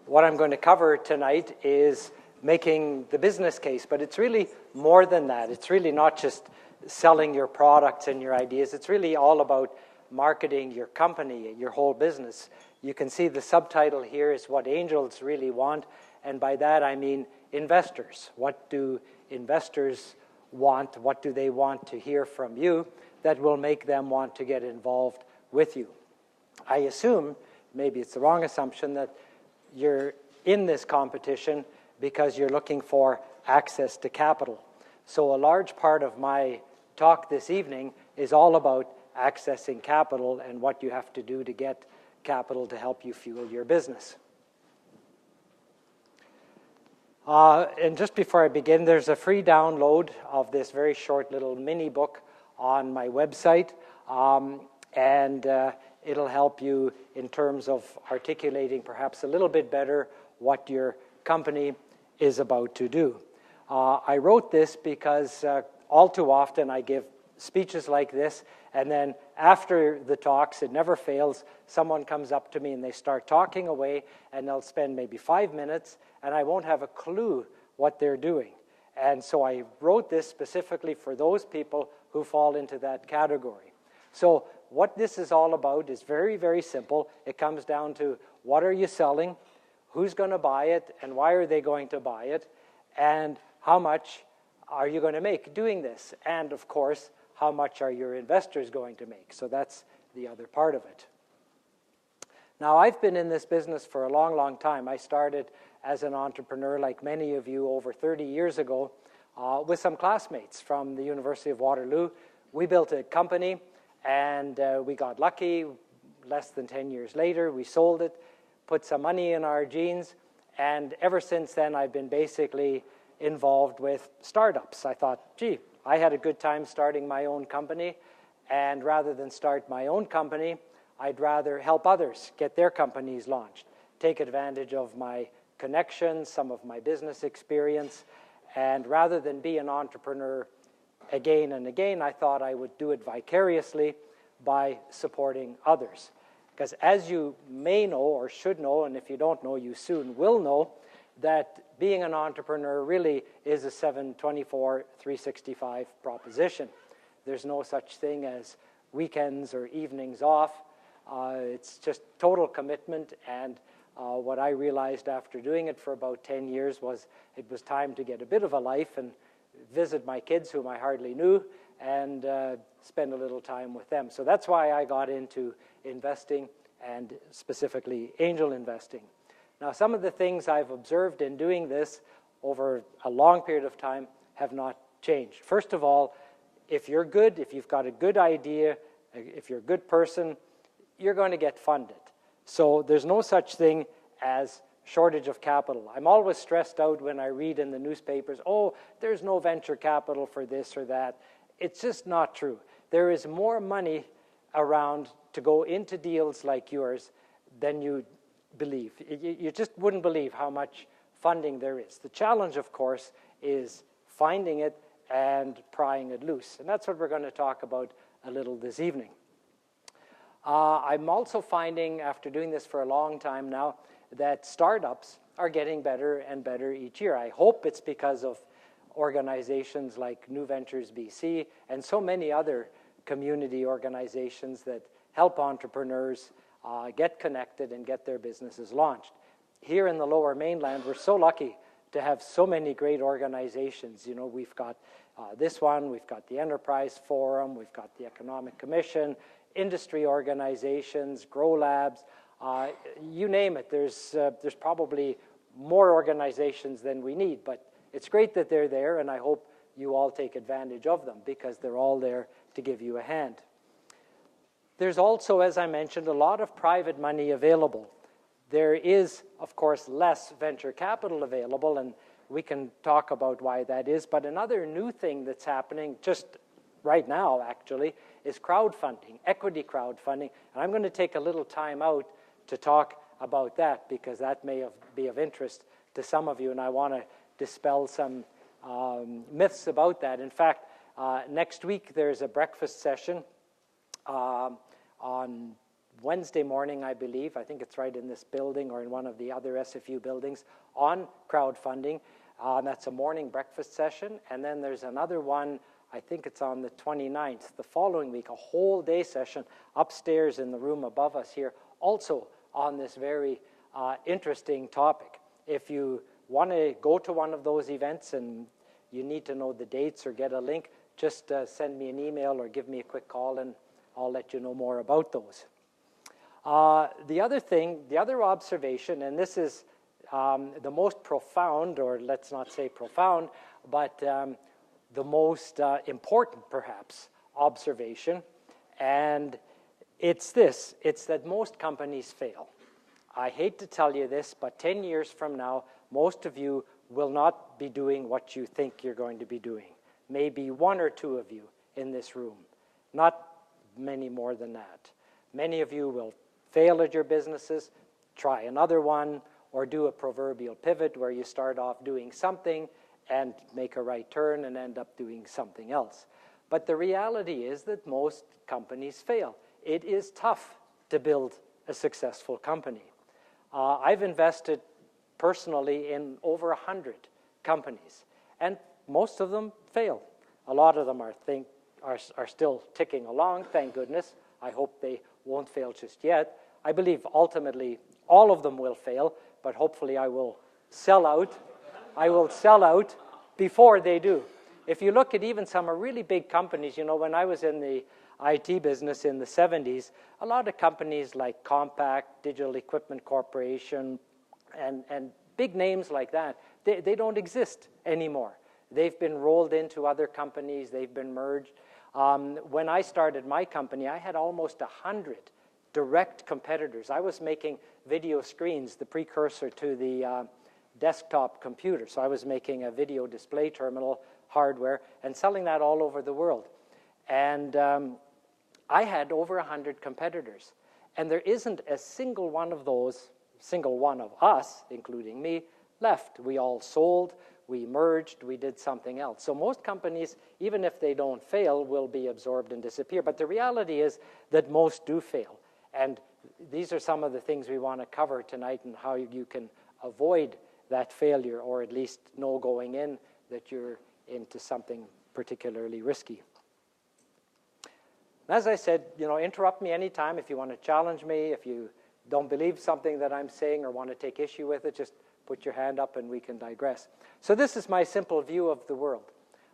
what I'm going to cover tonight is making the business case, but it's really more than that. It's really not just selling your products and your ideas. It's really all about marketing your company, your whole business. You can see the subtitle here is what angels really want, and by that I mean investors. What do investors want? What do they want to hear from you that will make them want to get involved with you? I assume, maybe it's the wrong assumption, that you're in this competition because you're looking for access to capital. So a large part of my talk this evening is all about accessing capital and what you have to do to get capital to help you fuel your business. And just before I begin, there's a free download of this very short little mini book on my website, and it'll help you in terms of articulating perhaps a little bit better what your company is about to do. I wrote this because all too often I give speeches like this, and then after the talks, it never fails, someone comes up to me and they start talking away, and they'll spend maybe 5 minutes, and I won't have a clue what they're doing. And so I wrote this specifically for those people who fall into that category. So what this is all about is very, very simple. It comes down to what are you selling, who's going to buy it, and why are they going to buy it, and how much are you going to make doing this? And of course, how much are your investors going to make? So that's the other part of it. Now, I've been in this business for a long, long time. I started as an entrepreneur, like many of you, over 30 years ago with some classmates from the University of Waterloo. We built a company, and we got lucky. Less than 10 years later, we sold it, put some money in our jeans, and ever since then, I've been basically involved with startups. I thought, gee, I had a good time starting my own company, and rather than start my own company, I'd rather help others get their companies launched, take advantage of my connections, some of my business experience, and rather than be an entrepreneur again and again, I thought I would do it vicariously by supporting others. Because as you may know or should know, and if you don't know, you soon will know, that being an entrepreneur really is a 7/24, 365 proposition. There's no such thing as weekends or evenings off. It's just total commitment, and what I realized after doing it for about 10 years was it was time to get a bit of a life and visit my kids, whom I hardly knew, and spend a little time with them. So that's why I got into investing, and specifically angel investing. Now, some of the things I've observed in doing this over a long period of time have not changed. First of all, if you're good, if you've got a good idea, if you're a good person, you're going to get funded. So there's no such thing as shortage of capital. I'm always stressed out when I read in the newspapers, oh, there's no venture capital for this or that. It's just not true. There is more money around to go into deals like yours than you believe. You just wouldn't believe how much funding there is. The challenge, of course, is finding it and prying it loose. And that's what we're going to talk about a little this evening. I'm also finding, after doing this for a long time now, that startups are getting better and better each year. I hope it's because of organizations like New Ventures BC and so many other community organizations that help entrepreneurs get connected and get their businesses launched. Here in the Lower Mainland, we're so lucky to have so many great organizations. You know, we've got this one, we've got the Enterprise Forum, we've got the Economic Commission, industry organizations, Grow Labs, you name it. There's probably more organizations than we need, but it's great that they're there, and I hope you all take advantage of them because they're all there to give you a hand. There's also, as I mentioned, a lot of private money available. There is, of course, less venture capital available, and we can talk about why that is, but another new thing that's happening just right now, actually, is crowdfunding, equity crowdfunding, and I'm going to take a little time out to talk about that because that may be of interest to some of you, and I want to dispel some myths about that. In fact, next week there's a breakfast session on Wednesday morning, I believe. I think it's right in this building or in one of the other SFU buildings on crowdfunding. That's a morning breakfast session. And then there's another one, I think it's on the 29th, the following week, a whole day session upstairs in the room above us here, also on this very interesting topic. If you want to go to one of those events and you need to know the dates or get a link, just send me an email or give me a quick call and I'll let you know more about those. The other thing, the other observation, and this is the most profound, or let's not say profound, but the most important, perhaps, observation, and it's this. It's that most companies fail. I hate to tell you this, but 10 years from now, most of you will not be doing what you think you're going to be doing. Maybe one or two of you in this room, not many more than that. Many of you will fail at your businesses, try another one, or do a proverbial pivot where you start off doing something and make a right turn and end up doing something else. But the reality is that most companies fail. It is tough to build a successful company. I've invested personally in over 100 companies, and most of them fail. A lot of them are still ticking along, thank goodness. I hope they won't fail just yet. I believe ultimately all of them will fail, but hopefully I will sell out. I will sell out before they do. If you look at even some really big companies, you know, when I was in the IT business in the 70s, a lot of companies like Compaq, Digital Equipment Corporation, and big names like that, they don't exist anymore. They've been rolled into other companies, they've been merged. When I started my company, I had almost 100 direct competitors. I was making video screens, the precursor to the desktop computer. So I was making a video display terminal hardware and selling that all over the world. And I had over 100 competitors. And there isn't a single one of those, single one of us, including me, left. We all sold, we merged, we did something else. So most companies, even if they don't fail, will be absorbed and disappear. But the reality is that most do fail. And these are some of the things we want to cover tonight and how you can avoid that failure, or at least know going in that you're into something particularly risky. As I said, you know, interrupt me anytime if you want to challenge me, if you don't believe something that I'm saying or want to take issue with it, just put your hand up and we can digress. So this is my simple view of the world.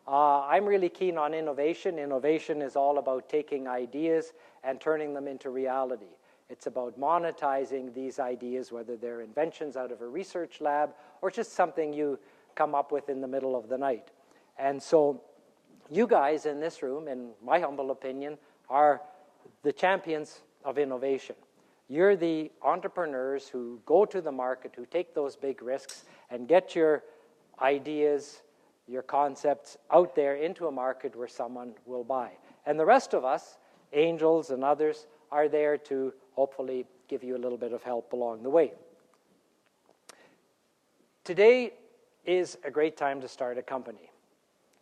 I'm really keen on innovation. Innovation is all about taking ideas and turning them into reality. It's about monetizing these ideas, whether they're inventions out of a research lab or just something you come up with in the middle of the night. And so you guys in this room, in my humble opinion, are the champions of innovation. You're the entrepreneurs who go to the market, who take those big risks and get your ideas, your concepts out there into a market where someone will buy. And the rest of us, angels and others, are there to hopefully give you a little bit of help along the way. Today is a great time to start a company.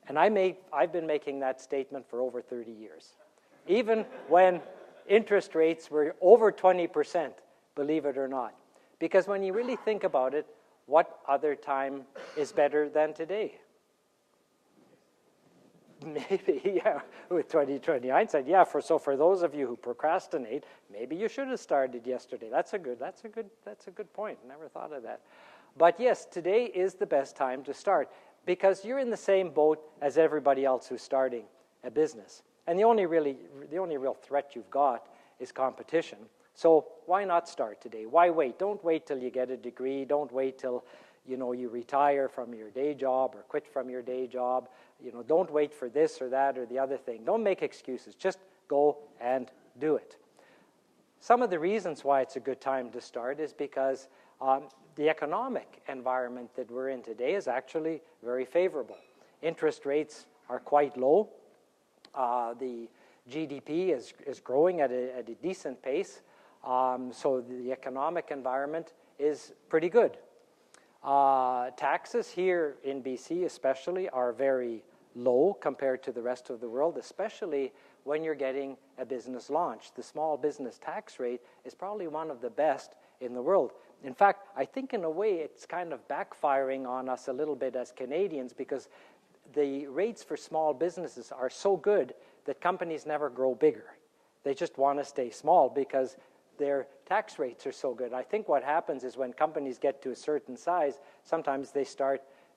And I've been making that statement for over 30 years. Even when interest rates were over 20%, believe it or not. Because when you really think about it, what other time is better than today? Maybe, yeah, with 2020 hindsight, yeah. So for those of you who procrastinate, maybe you should have started yesterday. That's a good point. Never thought of that. But yes, today is the best time to start because you're in the same boat as everybody else who's starting a business. And the only real threat you've got is competition. So why not start today? Why wait? Don't wait till you get a degree. Don't wait till you retire from your day job or quit from your day job. Don't wait for this or that or the other thing. Don't make excuses. Just go and do it. Some of the reasons why it's a good time to start is because the economic environment that we're in today is actually very favorable. Interest rates are quite low. The GDP is growing at a decent pace. So the economic environment is pretty good. Taxes here in BC especially are very low compared to the rest of the world, especially when you're getting a business launched. The small business tax rate is probably one of the best in the world. In fact, I think in a way it's kind of backfiring on us a little bit as Canadians, because the rates for small businesses are so good that companies never grow bigger. They just want to stay small because their tax rates are so good. I think what happens is when companies get to a certain size, sometimes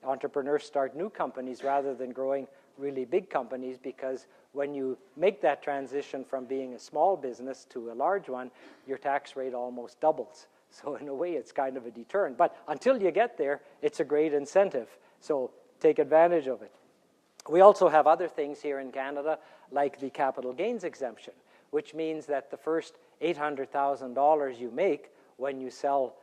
entrepreneurs start new companies rather than growing really big companies, because when you make that transition from being a small business to a large one, your tax rate almost doubles. So in a way, it's kind of a deterrent. But until you get there, it's a great incentive. So take advantage of it. We also have other things here in Canada, like the capital gains exemption, which means that the first $800,000 you make when you sell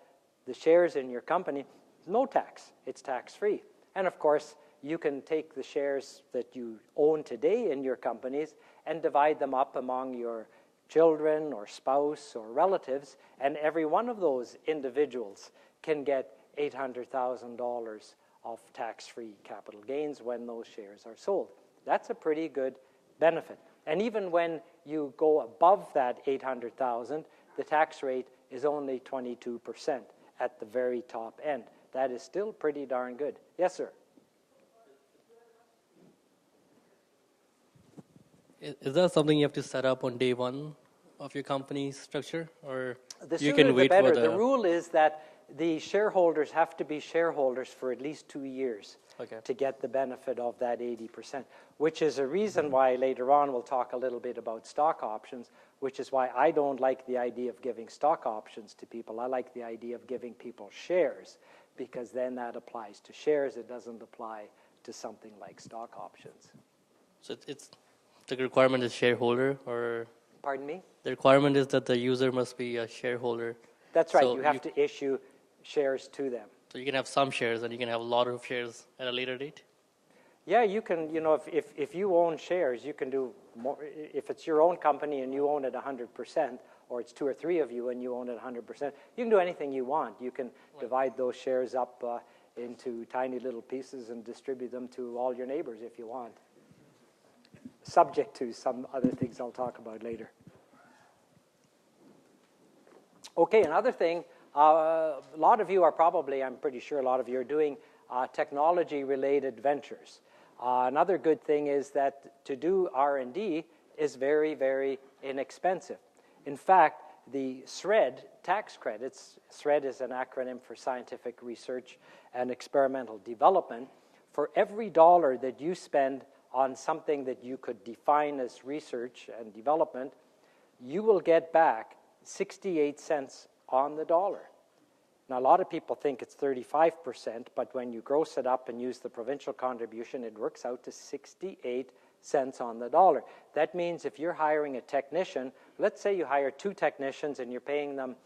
the shares in your company, no tax. It's tax-free. And of course, you can take the shares that you own today in your companies and divide them up among your children or spouse or relatives, and every one of those individuals can get $800,000 of tax-free capital gains when those shares are sold. That's a pretty good benefit. And even when you go above that $800,000, the tax rate is only 22% at the very top end. That is still pretty darn good. Yes, sir? Is that something you have to set up on day one of your company's structure, or you can wait for the rule is that the shareholders have to be shareholders for at least 2 years to get the benefit of that 80%, which is a reason why later on we'll talk a little bit about stock options, which is why I don't like the idea of giving stock options to people. I like the idea of giving people shares, because then that applies to shares. It doesn't apply to something like stock options. So it's the requirement is shareholder, or? Pardon me? The requirement is that the user must be a shareholder. That's right. So you have to issue shares to them. So you can have some shares, and you can have a lot of shares at a later date? Yeah, you can, if you own shares, you can do more. If it's your own company and you own it 100%, or it's 2 or 3 of you and you own it 100%, you can do anything you want. You can divide those shares up into tiny little pieces and distribute them to all your neighbors if you want, subject to some other things I'll talk about later. Okay, another thing, a lot of you are probably, I'm pretty sure a lot of you are doing technology-related ventures. Another good thing is that to do R&D is very, very inexpensive. In fact, the SRED tax credits, SRED is an acronym for Scientific Research and Experimental Development, for every dollar that you spend on something that you could define as research and development, you will get back 68 cents on the dollar. Now, a lot of people think it's 35%, but when you gross it up and use the provincial contribution, it works out to 68 cents on the dollar. That means if you're hiring a technician, let's say you hire 2 technicians and you're paying them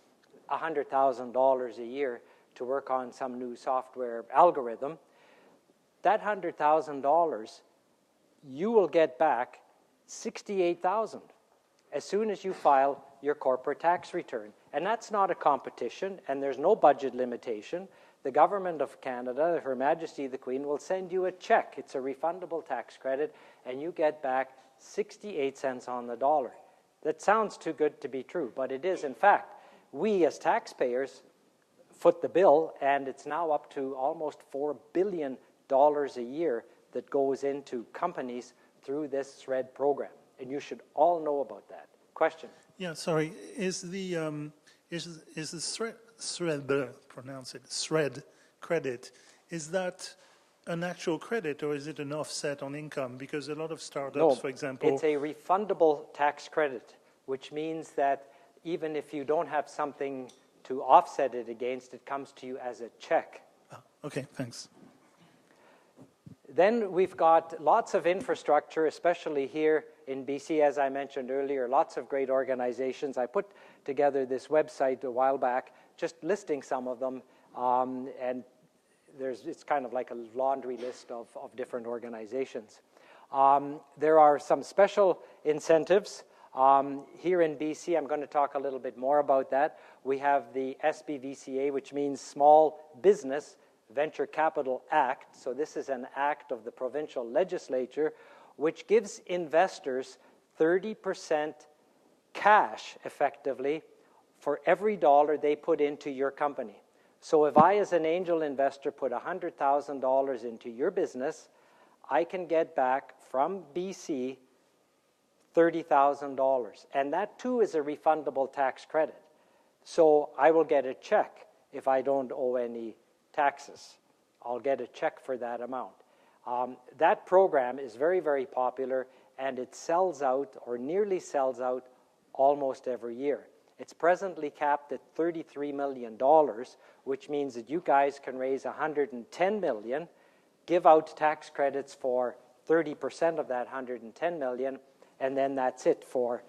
$100,000 a year to work on some new software algorithm, that $100,000, you will get back $68,000 as soon as you file your corporate tax return. And that's not a competition, and there's no budget limitation. The government of Canada, Her Majesty the Queen, will send you a check. It's a refundable tax credit, and you get back 68 cents on the dollar. That sounds too good to be true, but it is. In fact, we as taxpayers foot the bill, and it's now up to almost $4 billion a year that goes into companies through this SRED program. And you should all know about that. Question? Yeah, sorry. Is the SRED credit, is that an actual credit, or is it an offset on income? Because a lot of startups, for example... It's a refundable tax credit, which means that even if you don't have something to offset it against, it comes to you as a check. Oh, okay, thanks. Then we've got lots of infrastructure, especially here in BC, as I mentioned earlier, lots of great organizations. I put together this website a while back, just listing some of them, and it's kind of like a laundry list of different organizations. There are some special incentives. Here in BC, I'm going to talk a little bit more about that. We have the SBVCA, which means Small Business Venture Capital Act. So this is an act of the provincial legislature which gives investors 30% cash, effectively, for every dollar they put into your company. So if I, as an angel investor, put $100,000 into your business, I can get back from BC $30,000. And that, too, is a refundable tax credit. So I will get a check if I don't owe any taxes. I'll get a check for that amount. That program is very, very popular, and it sells out, or nearly sells out, almost every year. It's presently capped at $33 million, which means that you guys can raise $110 million, give out tax credits for 30% of that $110 million, and then that's it for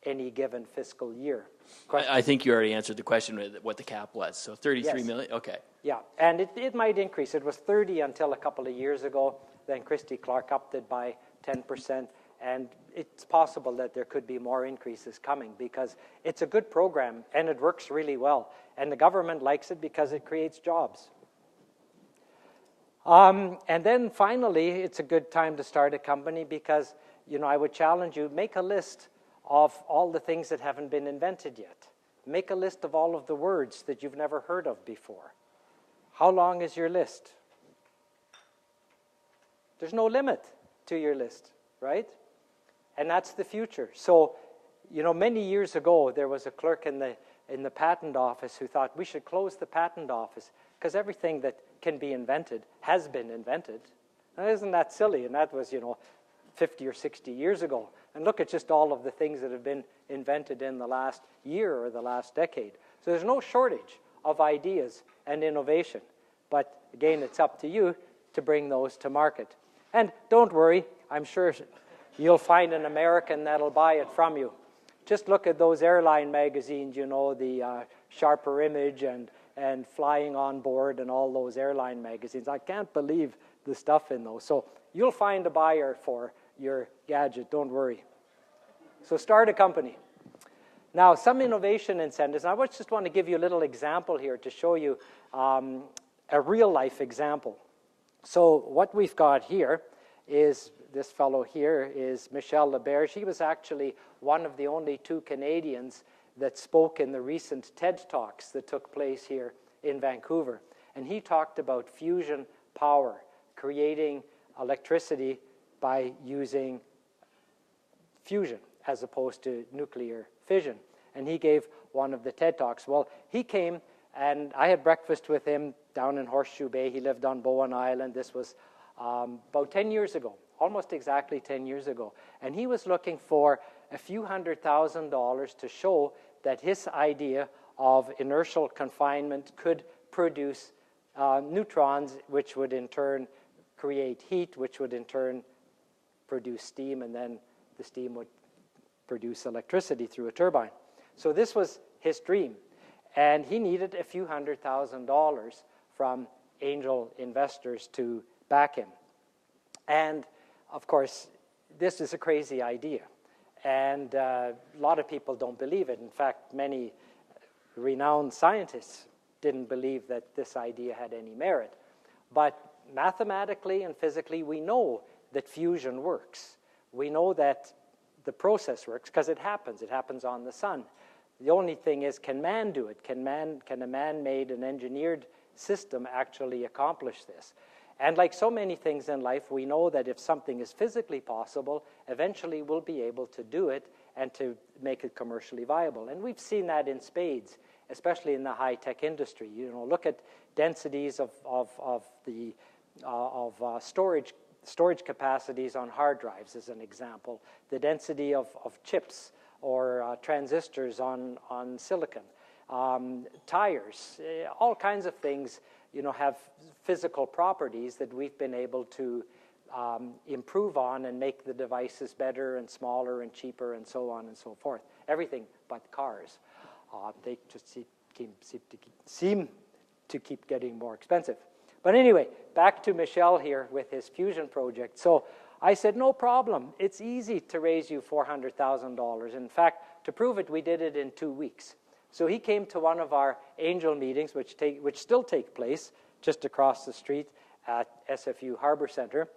any given fiscal year. I think you already answered the question with what the cap was. So 33 Yes. million. Okay. Yeah, and it might increase. It was 30 until a couple of years ago. Then Christy Clark upped it by 10%. And it's possible that there could be more increases coming because it's a good program and it works really well. And the government likes it because it creates jobs. And then finally, it's a good time to start a company because, you know, I would challenge you, make a list of all the things that haven't been invented yet. Make a list of all of the words that you've never heard of before. How long is your list? There's no limit to your list, right? And that's the future. So, you know, many years ago, there was a clerk in the patent office who thought we should close the patent office because everything that can be invented has been invented. Now, isn't that silly? And that was, you know, 50 or 60 years ago. And look at just all of the things that have been invented in the last year or the last decade. So there's no shortage of ideas and innovation. But again, it's up to you to bring those to market. And don't worry, I'm sure you'll find an American that'll buy it from you. Just look at those airline magazines, you know, the Sharper Image and Flying on Board and all those airline magazines. I can't believe the stuff in those. So you'll find a buyer for your gadget, don't worry. So start a company. Now, some innovation incentives. I just want to give you a little example here to show you a real-life example. So what we've got here is this fellow here is Michel Lebert. He was actually one of the only 2 Canadians that spoke in the recent TED Talks that took place here in Vancouver. And he talked about fusion power, creating electricity by using fusion as opposed to nuclear fission. And he gave one of the TED Talks. Well, he came and I had breakfast with him down in Horseshoe Bay. He lived on Bowen Island. This was about 10 years ago, almost exactly 10 years ago. And he was looking for a few $100,000 to show that his idea of inertial confinement could produce neutrons, which would in turn create heat, which would in turn produce steam, and then the steam would produce electricity through a turbine. So this was his dream. And he needed a few $100,000 from angel investors to back him. And, of course, this is a crazy idea. And a lot of people don't believe it. In fact, many renowned scientists didn't believe that this idea had any merit. But mathematically and physically, we know that fusion works. We know that the process works because it happens. It happens on the sun. The only thing is, can man do it? Can a man-made and engineered system actually accomplish this? And like so many things in life, we know that if something is physically possible, eventually we'll be able to do it and to make it commercially viable. And we've seen that in spades, especially in the high-tech industry. You know, look at densities of storage capacities on hard drives as an example, the density of chips or transistors on silicon, tires, all kinds of things, you know, have physical properties that we've been able to improve on and make the devices better and smaller and cheaper and so on and so forth. Everything but cars. They just seem to keep getting more expensive. But anyway, back to Michel here with his fusion project. So I said, no problem. It's easy to raise you $400,000. In fact, to prove it, we did it in 2 weeks. So he came to one of our angel meetings, which still take place just across the street at SFU Harbor Center.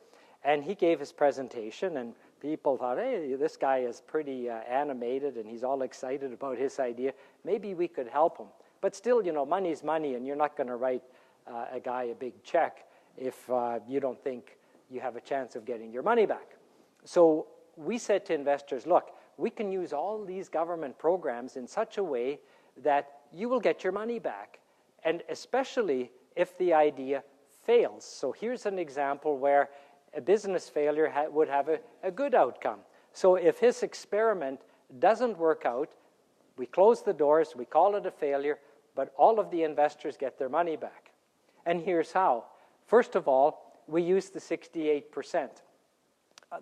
And he gave his presentation, and people thought, hey, this guy is pretty animated, and he's all excited about his idea. Maybe we could help him. But still, money's money, and you're not going to write a guy a big check if you don't think you have a chance of getting your money back. So we said to investors, look, we can use all these government programs in such a way that you will get your money back, and especially if the idea fails. So here's an example where a business failure would have a good outcome. So if his experiment doesn't work out, we close the doors, we call it a failure, but all of the investors get their money back. And here's how. First of all, we use the 68%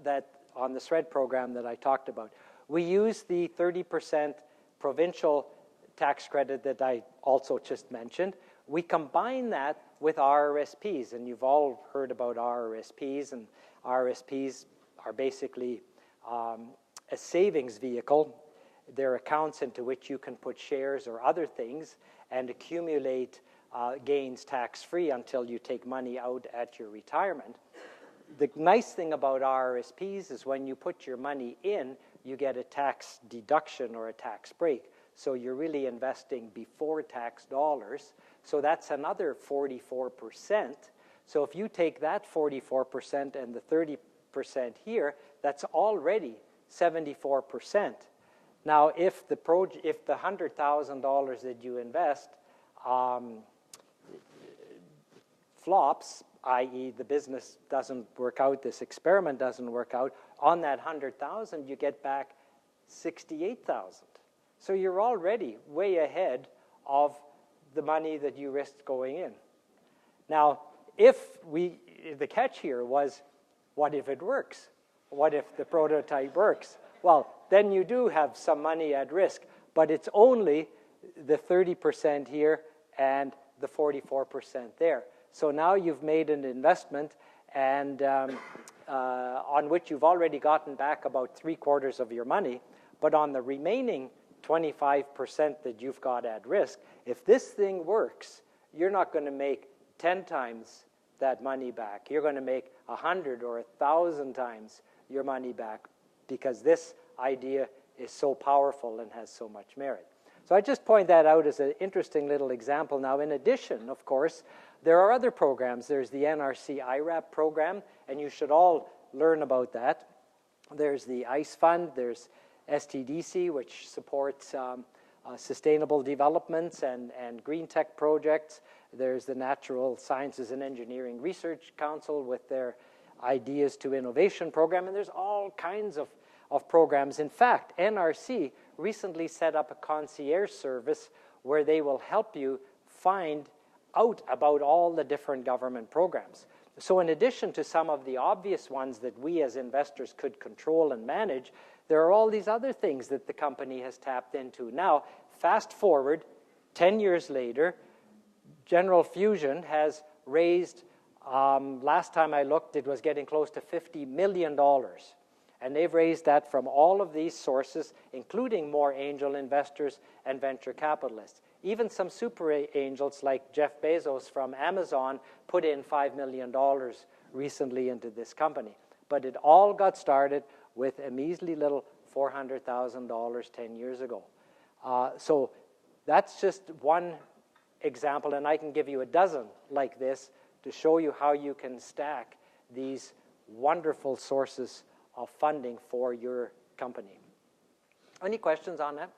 that on the SRED program that I talked about. We use the 30% provincial tax credit that I also just mentioned. We combine that with RRSPs, and you've all heard about RRSPs, and RRSPs are basically a savings vehicle. They're accounts into which you can put shares or other things and accumulate gains tax-free until you take money out at your retirement. The nice thing about RRSPs is when you put your money in, you get a tax deduction or a tax break. So you're really investing before tax dollars. So that's another 44%. So if you take that 44% and the 30% here, that's already 74%. Now, if the $100,000 that you invest flops, i.e. the business doesn't work out, this experiment doesn't work out, on that 100,000 you get back 68,000. So you're already way ahead of the money that you risked going in. Now, the catch here was, what if it works? What if the prototype works? Well, then you do have some money at risk, but it's only the 30% here and the 44% there. So now you've made an investment and on which you've already gotten back about 3/4 of your money, but on the remaining 25% that you've got at risk, if this thing works, you're not going to make 10 times that money back. You're going to make 100 or 1,000 times your money back because this idea is so powerful and has so much merit. So I just point that out as an interesting little example. Now, in addition, of course, there are other programs. There's the NRC IRAP program, and you should all learn about that. There's the ICE Fund. There's STDC, which supports sustainable developments and green tech projects. There's the Natural Sciences and Engineering Research Council with their Ideas to Innovation program, and there's all kinds of programs. In fact, NRC recently set up a concierge service where they will help you find out about all the different government programs. So in addition to some of the obvious ones that we as investors could control and manage, there are all these other things that the company has tapped into. Now, fast forward 10 years later, General Fusion has raised, last time I looked, it was getting close to $50 million. And they've raised that from all of these sources, including more angel investors and venture capitalists. Even some super angels like Jeff Bezos from Amazon put in $5 million recently into this company. But it all got started with a measly little $400,000 10 years ago. So that's just one example, and I can give you a dozen like this to show you how you can stack these wonderful sources of funding for your company. Any questions on that?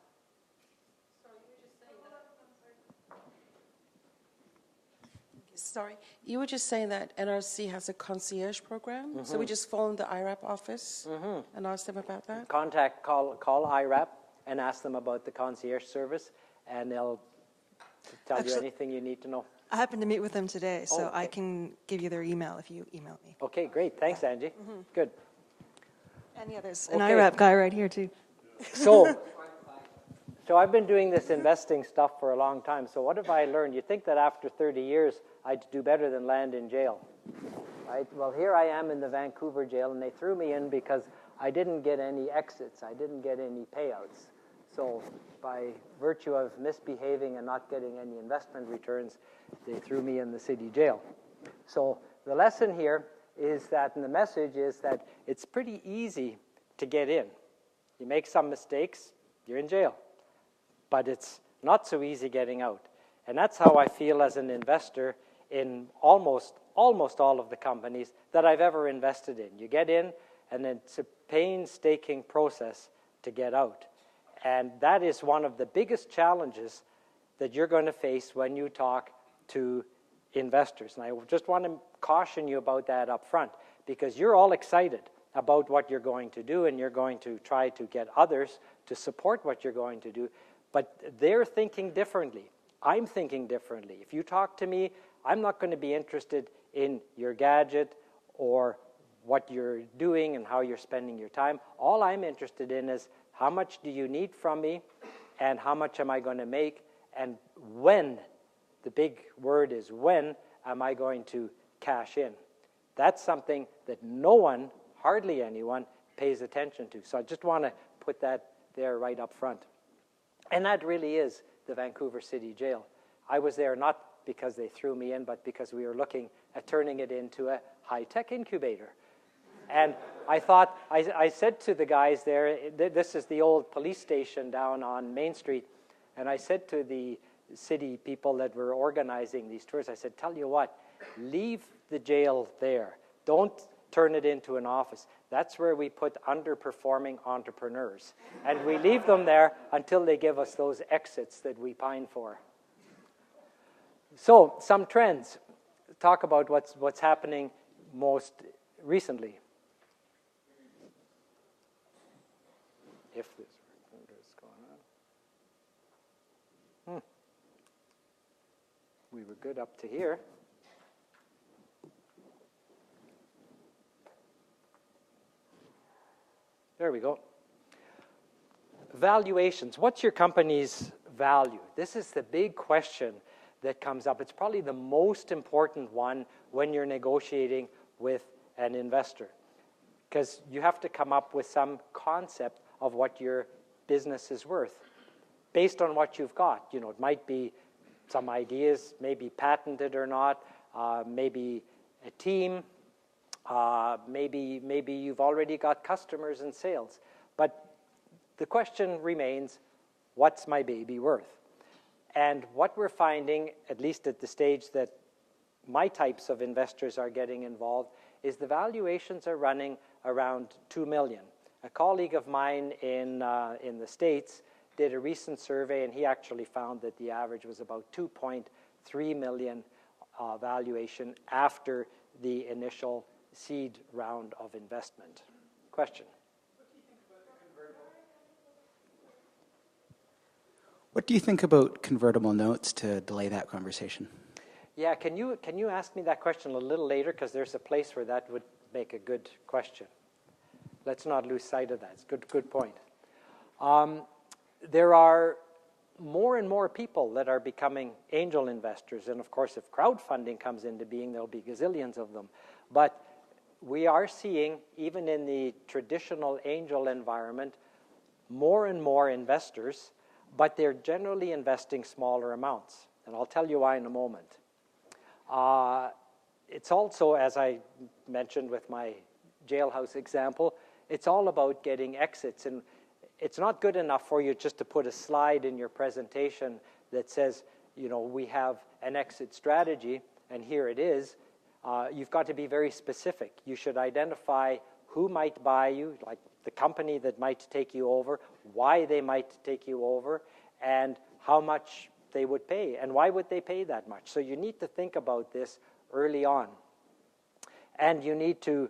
Sorry, you were just saying that NRC has a concierge program, so we just phone the IRAP office and ask them about that? Call IRAP and ask them about the concierge service, and they'll tell you anything you need to know. I happened to meet with them today, so I can give you their email if you email me. Okay, great. Thanks, Angie. Good. Any others? An IRAP guy right here, too. So I've been doing this investing stuff for a long time. So what have I learned? You think that after 30 years, I'd do better than land in jail, right? Well, here I am in the Vancouver jail, and they threw me in because I didn't get any exits. I didn't get any payouts. So by virtue of misbehaving and not getting any investment returns, they threw me in the city jail. So the lesson here is that, and the message is that it's pretty easy to get in. You make some mistakes, you're in jail. But it's not so easy getting out. And that's how I feel as an investor in almost all of the companies that I've ever invested in. You get in, and it's a painstaking process to get out. And that is one of the biggest challenges that you're going to face when you talk to investors. And I just want to caution you about that up front, because you're all excited about what you're going to do, and you're going to try to get others to support what you're going to do. But they're thinking differently. I'm thinking differently. If you talk to me, I'm not going to be interested in your gadget or what you're doing and how you're spending your time. All I'm interested in is how much do you need from me, and how much am I going to make, and when, the big word is when, am I going to cash in? That's something that no one, hardly anyone, pays attention to. So I just want to put that there right up front. And that really is the Vancouver City Jail. I was there not because they threw me in, but because we were looking at turning it into a high-tech incubator. And I thought, I said to the guys there, this is the old police station down on Main Street, and I said to the city people that were organizing these tours, I said, tell you what, leave the jail there. Don't turn it into an office. That's where we put underperforming entrepreneurs. And we leave them there until they give us those exits that we pine for. So, some trends. Talk about what's happening most recently. If this is going on. We were good up to here. There we go. Valuations. What's your company's value? This is the big question that comes up. It's probably the most important one when you're negotiating with an investor, because you have to come up with some concept of what your business is worth based on what you've got. You know, it might be some ideas, maybe patented or not, maybe a team, maybe you've already got customers and sales. But the question remains, what's my baby worth? And what we're finding, at least at the stage that my types of investors are getting involved, is the valuations are running around $2 million. A colleague of mine in the States did a recent survey, and he actually found that the average was about 2.3 million valuation after the initial seed round of investment. Question? What do you think about convertible notes to delay that conversation? Yeah, can you ask me that question a little later, because there's a place where that would make a good question. Let's not lose sight of that. It's good point. There are more and more people that are becoming angel investors, and of course, if crowdfunding comes into being, there'll be gazillions of them. But we are seeing, even in the traditional angel environment, more and more investors, but they're generally investing smaller amounts. And I'll tell you why in a moment. It's also, as I mentioned with my jailhouse example, it's all about getting exits. And it's not good enough for you just to put a slide in your presentation that says, you know, we have an exit strategy, and here it is. You've got to be very specific. You should identify who might buy you, like the company that might take you over, why they might take you over, and how much they would pay, and why would they pay that much. So you need to think about this early on. And you need to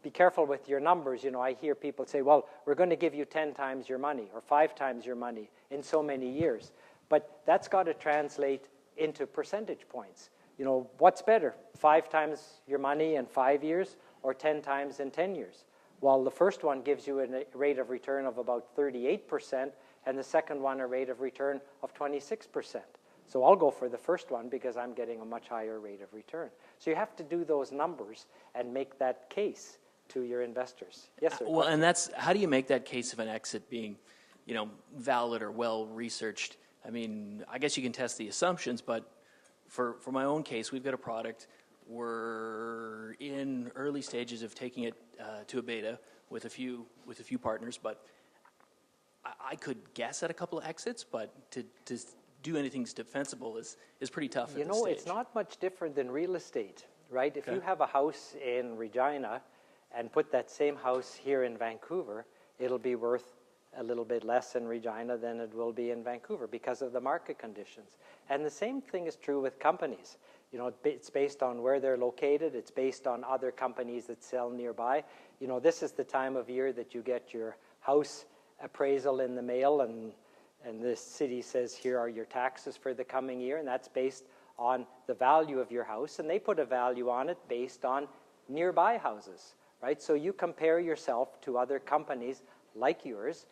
be careful with your numbers. You know, I hear people say, well, we're going to give you 10 times your money or 5 times your money in so many years. But that's got to translate into percentage points. You know, what's better, 5 times your money in 5 years or 10 times in 10 years? Well, the first one gives you a rate of return of about 38%, and the second one a rate of return of 26%. So I'll go for the first one because I'm getting a much higher rate of return. So you have to do those numbers and make that case to your investors. Yes, sir? Well, and that's, how do you make that case of an exit being valid or well researched. I mean, I guess you can test the assumptions, but for my own case, we've got a product. We're in early stages of taking it to a beta with a few partners, but I could guess at a couple of exits, but to do anything defensible is pretty tough at this stage. It's not much different than real estate, right? If you have a house in Regina and put that same house here in Vancouver, it'll be worth a little bit less in Regina than it will be in Vancouver because of the market conditions. And the same thing is true with companies. It's based on where they're located. It's based on other companies that sell nearby. This is the time of year that you get your house appraisal in the mail, and the city says, here are your taxes for the coming year, and that's based on the value of your house, and they put a value on it based on nearby houses, right? So you compare yourself to other companies like yours.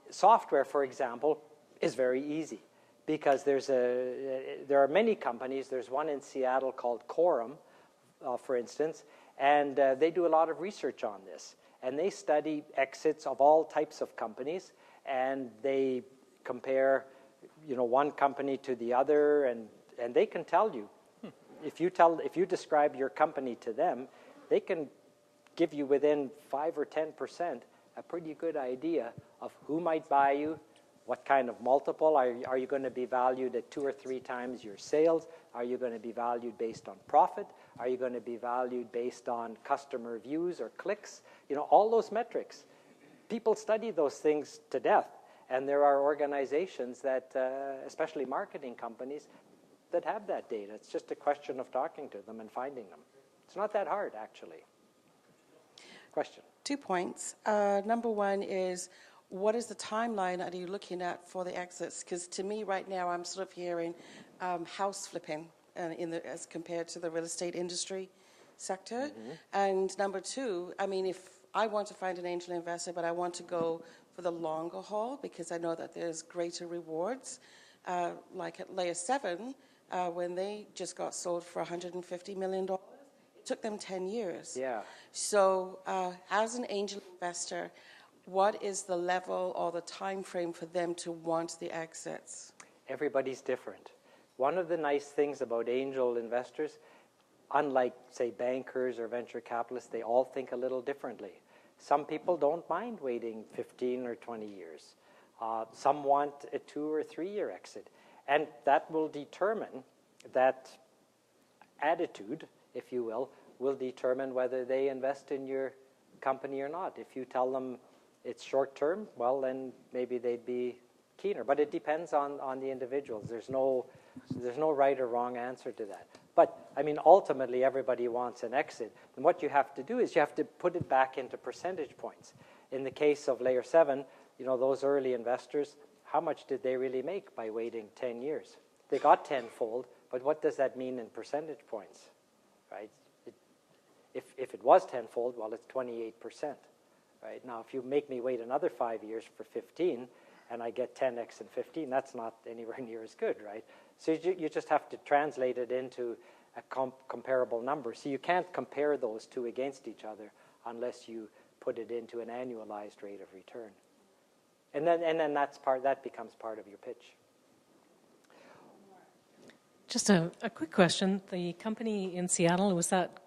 Software, for example, is very easy because there are many companies. There's one in Seattle called Quorum, for instance, and they do a lot of research on this. And they study exits of all types of companies, and they compare, one company to the other, and they can tell you. If you describe your company to them, they can give you within 5 or 10% a pretty good idea of who might buy you, what kind of multiple. Are you going to be valued at 2 or 3 times your sales? Are you going to be valued based on profit? Are you going to be valued based on customer views or clicks? All those metrics. People study those things to death, and there are organizations that, especially marketing companies, that have that data. It's just a question of talking to them and finding them. It's not that hard, actually. Question. 2 points. Number one is, what is the timeline are you looking at for the exits? Because to me right now, I'm sort of hearing house flipping as compared to the real estate industry sector. And number two, I mean, if I want to find an angel investor, but I want to go for the longer haul because I know that there's greater rewards, like at Layer 7, when they just got sold for $150 million, it took them 10 years. Yeah. So as an angel investor, what is the level or the time frame for them to want the exits? Everybody's different. One of the nice things about angel investors, unlike, say, bankers or venture capitalists, they all think a little differently. Some people don't mind waiting 15 or 20 years. Some want a 2 or 3 year exit. And that will determine, that attitude, if you will determine whether they invest in your company or not. If you tell them it's short term, well, then maybe they'd be keener. But it depends on the individuals. There's no right or wrong answer to that. But, I mean, ultimately, everybody wants an exit. And what you have to do is you have to put it back into percentage points. In the case of Layer 7, those early investors, how much did they really make by waiting 10 years? They got tenfold, but what does that mean in percentage points, right? If it was tenfold, well, it's 28%, right? Now, if you make me wait another 5 years for 15, and I get 10x and 15, that's not anywhere near as good, right? So you just have to translate it into a comparable number. So you can't compare those two against each other unless you put it into an annualized rate of return. And then that becomes part of your pitch. Just a quick question. The company in Seattle, was that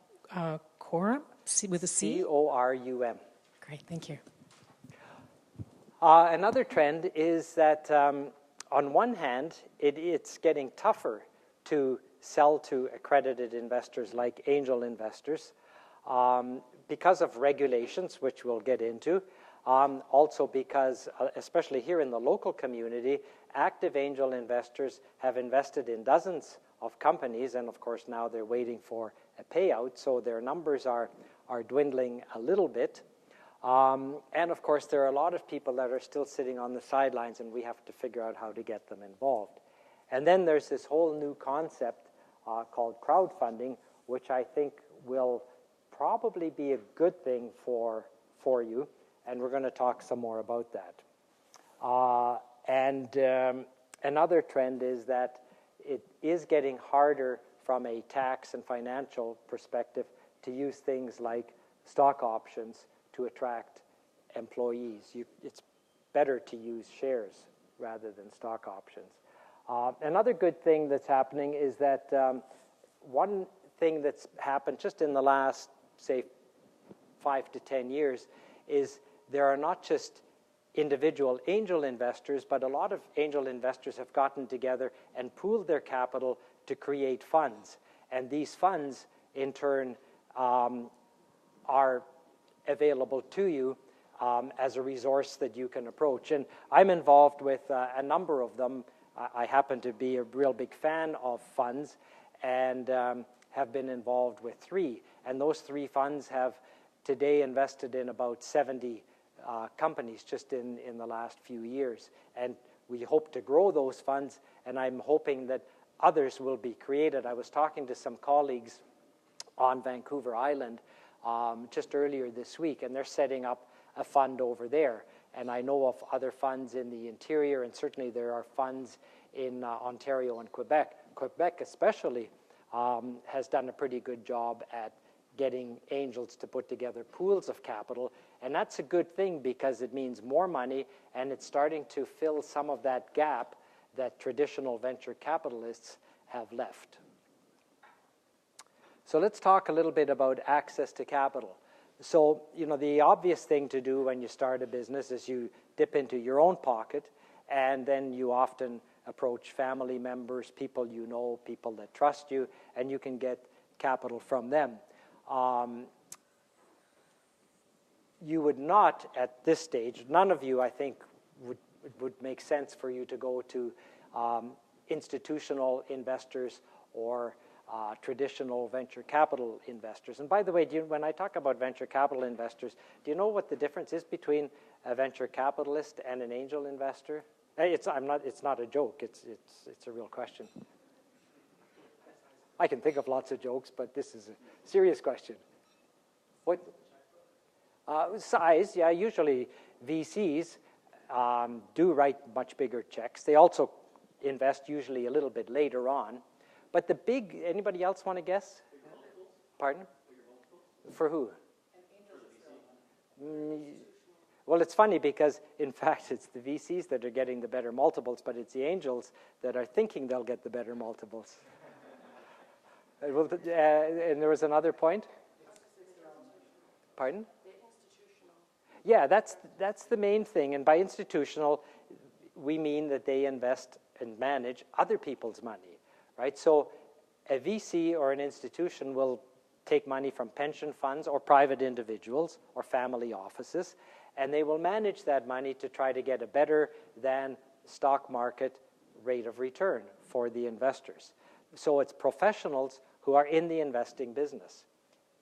Quorum with a C? Corum. Great, thank you. Another trend is that on one hand, it's getting tougher to sell to accredited investors like angel investors because of regulations, which we'll get into. Also because, especially here in the local community, active angel investors have invested in dozens of companies, and of course now they're waiting for a payout, so their numbers are dwindling a little bit. And of course there are a lot of people that are still sitting on the sidelines, and we have to figure out how to get them involved. And then there's this whole new concept called crowdfunding, which I think will probably be a good thing for you. And we're going to talk some more about that. And another trend is that it is getting harder from a tax and financial perspective to use things like stock options to attract employees. It's better to use shares rather than stock options. Another good thing that's happening is that one thing that's happened just in the last, say, 5 to 10 years is there are not just individual angel investors, but a lot of angel investors have gotten together and pooled their capital to create funds. And these funds, in turn, are available to you as a resource that you can approach. And I'm involved with a number of them. I happen to be a real big fan of funds and have been involved with 3. And those 3 funds have today invested in about 70 companies just in the last few years. And we hope to grow those funds, and I'm hoping that others will be created. I was talking to some colleagues on Vancouver Island just earlier this week, and they're setting up a fund over there. And I know of other funds in the interior, and certainly there are funds in Ontario and Quebec. Quebec especially has done a pretty good job at getting angels to put together pools of capital, and that's a good thing because it means more money, and it's starting to fill some of that gap that traditional venture capitalists have left. So let's talk a little bit about access to capital. So, the obvious thing to do when you start a business is you dip into your own pocket, and then you often approach family members, people you know, people that trust you, and you can get capital from them. You would not, at this stage, none of you, I think, would make sense for you to go to institutional investors or traditional venture capital investors. And by the way, when I talk about venture capital investors, do you know what the difference is between a venture capitalist and an angel investor? It's not a joke. It's a real question. I can think of lots of jokes, but this is a serious question. What? Size, yeah, usually VCs do write much bigger checks. They also invest usually a little bit later on. But the big, anybody else want to guess? Pardon? For who? Well, it's funny because, in fact, it's the VCs that are getting the better multiples, but it's the angels that are thinking they'll get the better multiples. And there was another point? Pardon? Yeah, that's the main thing. And by institutional, we mean that they invest and manage other people's money, right? So a VC or an institution will take money from pension funds or private individuals or family offices, and they will manage that money to try to get a better than stock market rate of return for the investors. So it's professionals who are in the investing business.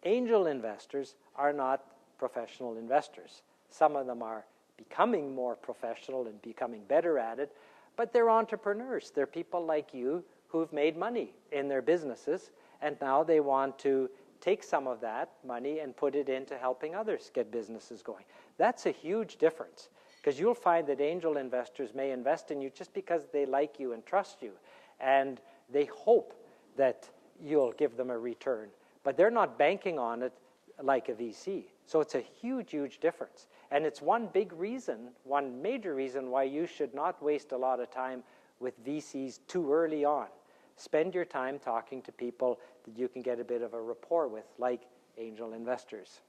Angel investors are not professional investors. Some of them are becoming more professional and becoming better at it, but they're entrepreneurs. They're people like you who've made money in their businesses, and now they want to take some of that money and put it into helping others get businesses going. That's a huge difference, because you'll find that angel investors may invest in you just because they like you and trust you, and they hope that you'll give them a return, but they're not banking on it like a VC. So it's a huge, huge difference. And it's one big reason, one major reason why you should not waste a lot of time with VCs too early on. Spend your time talking to people that you can get a bit of a rapport with, like angel investors.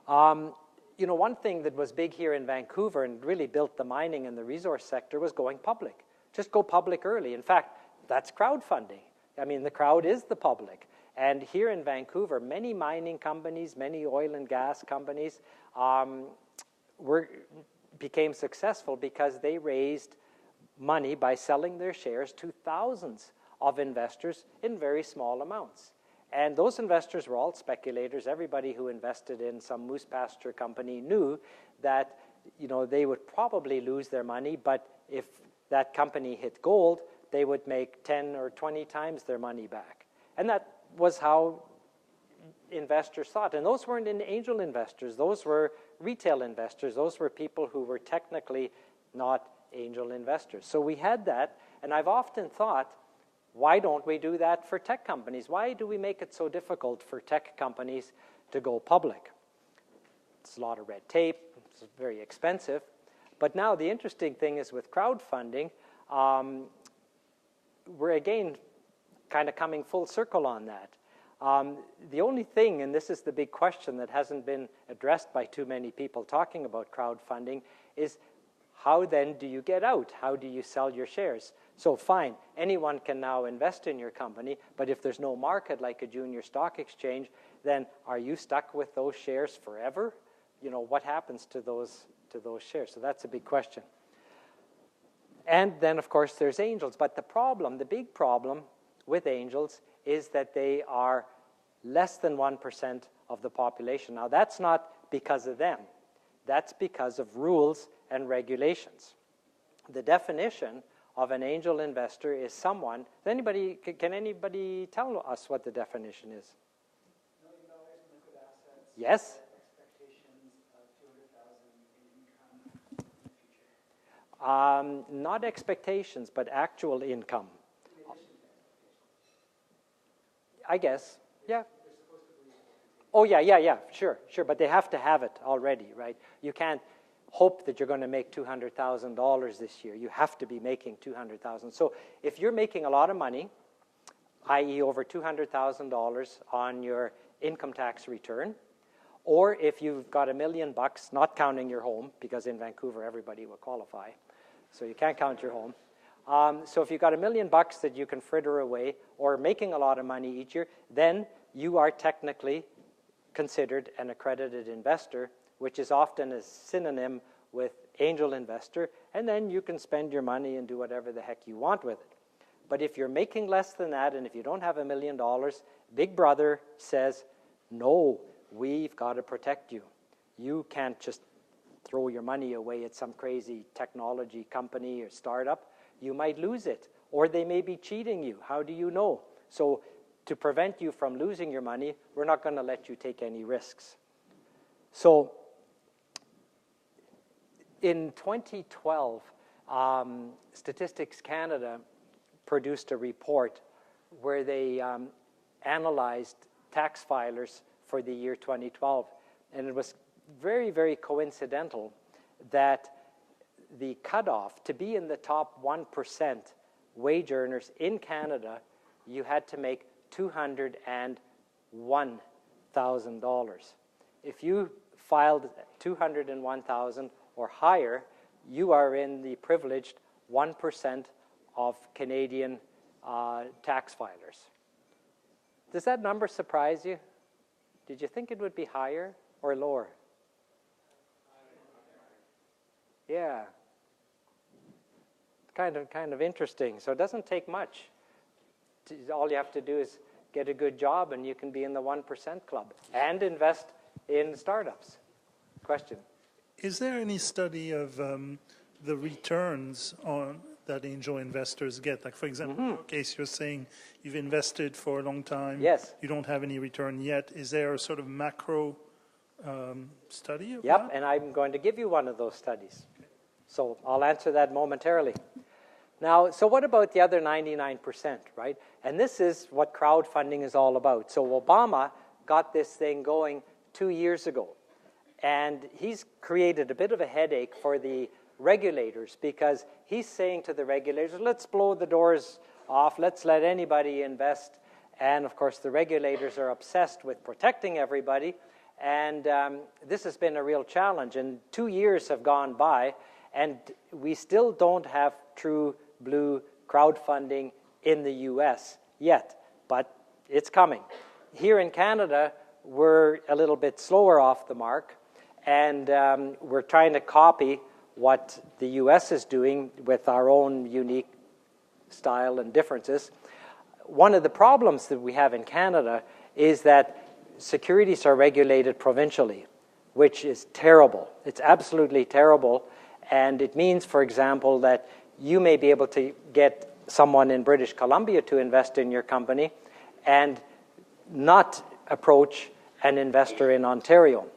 One thing that was big here in Vancouver and really built the mining and the resource sector was going public. Just go public early. In fact, that's crowdfunding. I mean, the crowd is the public. And here in Vancouver, many mining companies, many oil and gas companies became successful because they raised money by selling their shares to thousands of investors in very small amounts. And those investors were all speculators. Everybody who invested in some moose pasture company knew that they would probably lose their money, but if that company hit gold, they would make 10 or 20 times their money back. And that was how investors thought. And those weren't angel investors. Those were retail investors. Those were people who were technically not angel investors. So we had that, and I've often thought, why don't we do that for tech companies? Why do we make it so difficult for tech companies to go public? It's a lot of red tape, it's very expensive. But now the interesting thing is with crowdfunding, we're again kind of coming full circle on that. The only thing, and this is the big question that hasn't been addressed by too many people talking about crowdfunding, is how then do you get out? How do you sell your shares? So fine, anyone can now invest in your company, but if there's no market like a junior stock exchange, then are you stuck with those shares forever? You know, what happens to those shares? So that's a big question. And then, of course, there's angels. But the big problem with angels is that they are less than 1% of the population. Now, that's not because of them. That's because of rules and regulations. The definition of an angel investor is someone. Can anybody tell us what the definition is? $1 million in liquid assets. Yes. Expectations of $200,000 in income in the future. Not expectations, but actual income. In addition to expectations. I guess, yeah. They're supposed to believe. Oh, yeah, sure. But they have to have it already, right? You can't hope that you're going to make $200,000 this year. You have to be making $200,000. So if you're making a lot of money, i.e. over $200,000 on your income tax return, or if you've got $1 million, not counting your home, because in Vancouver everybody will qualify, so you can't count your home. So if you've got $1 million that you can fritter away, or making a lot of money each year, then you are technically considered an accredited investor, which is often a synonym with angel investor, and then you can spend your money and do whatever the heck you want with it. But if you're making less than that, and if you don't have $1 million, Big Brother says, no, we've got to protect you. You can't just throw your money away at some crazy technology company or startup. You might lose it, or they may be cheating you. How do you know? So to prevent you from losing your money, we're not going to let you take any risks. So in 2012, Statistics Canada produced a report where they analyzed tax filers for the year 2012. And it was very, very coincidental that the cutoff to be in the top 1% wage earners in Canada, you had to make $201,000. If you filed $201,000 or higher, you are in the privileged 1% of Canadian tax filers. Does that number surprise you? Did you think it would be higher or lower? Yeah. Kind of interesting. So it doesn't take much. All you have to do is get a good job and you can be in the 1% club and invest in startups. Question? Is there any study of the returns that angel investors get? Like, for example, in your case, you're saying you've invested for a long time. Yes. You don't have any return yet. Is there a sort of macro study of Yep, that? and I'm going to give you one of those studies. So I'll answer that momentarily. Now, so what about the other 99%, right? And this is what crowdfunding is all about. So Obama got this thing going 2 years ago. And he's created a bit of a headache for the regulators because he's saying to the regulators, let's blow the doors off, let's let anybody invest. And of course, the regulators are obsessed with protecting everybody. And this has been a real challenge. And 2 years have gone by, and we still don't have true blue crowdfunding in the US yet, but it's coming. Here in Canada, we're a little bit slower off the mark, and we're trying to copy what the US is doing with our own unique style and differences. One of the problems that we have in Canada is that securities are regulated provincially, which is terrible. It's absolutely terrible, and it means, for example, that you may be able to get someone in British Columbia to invest in your company and not approach an investor in Ontario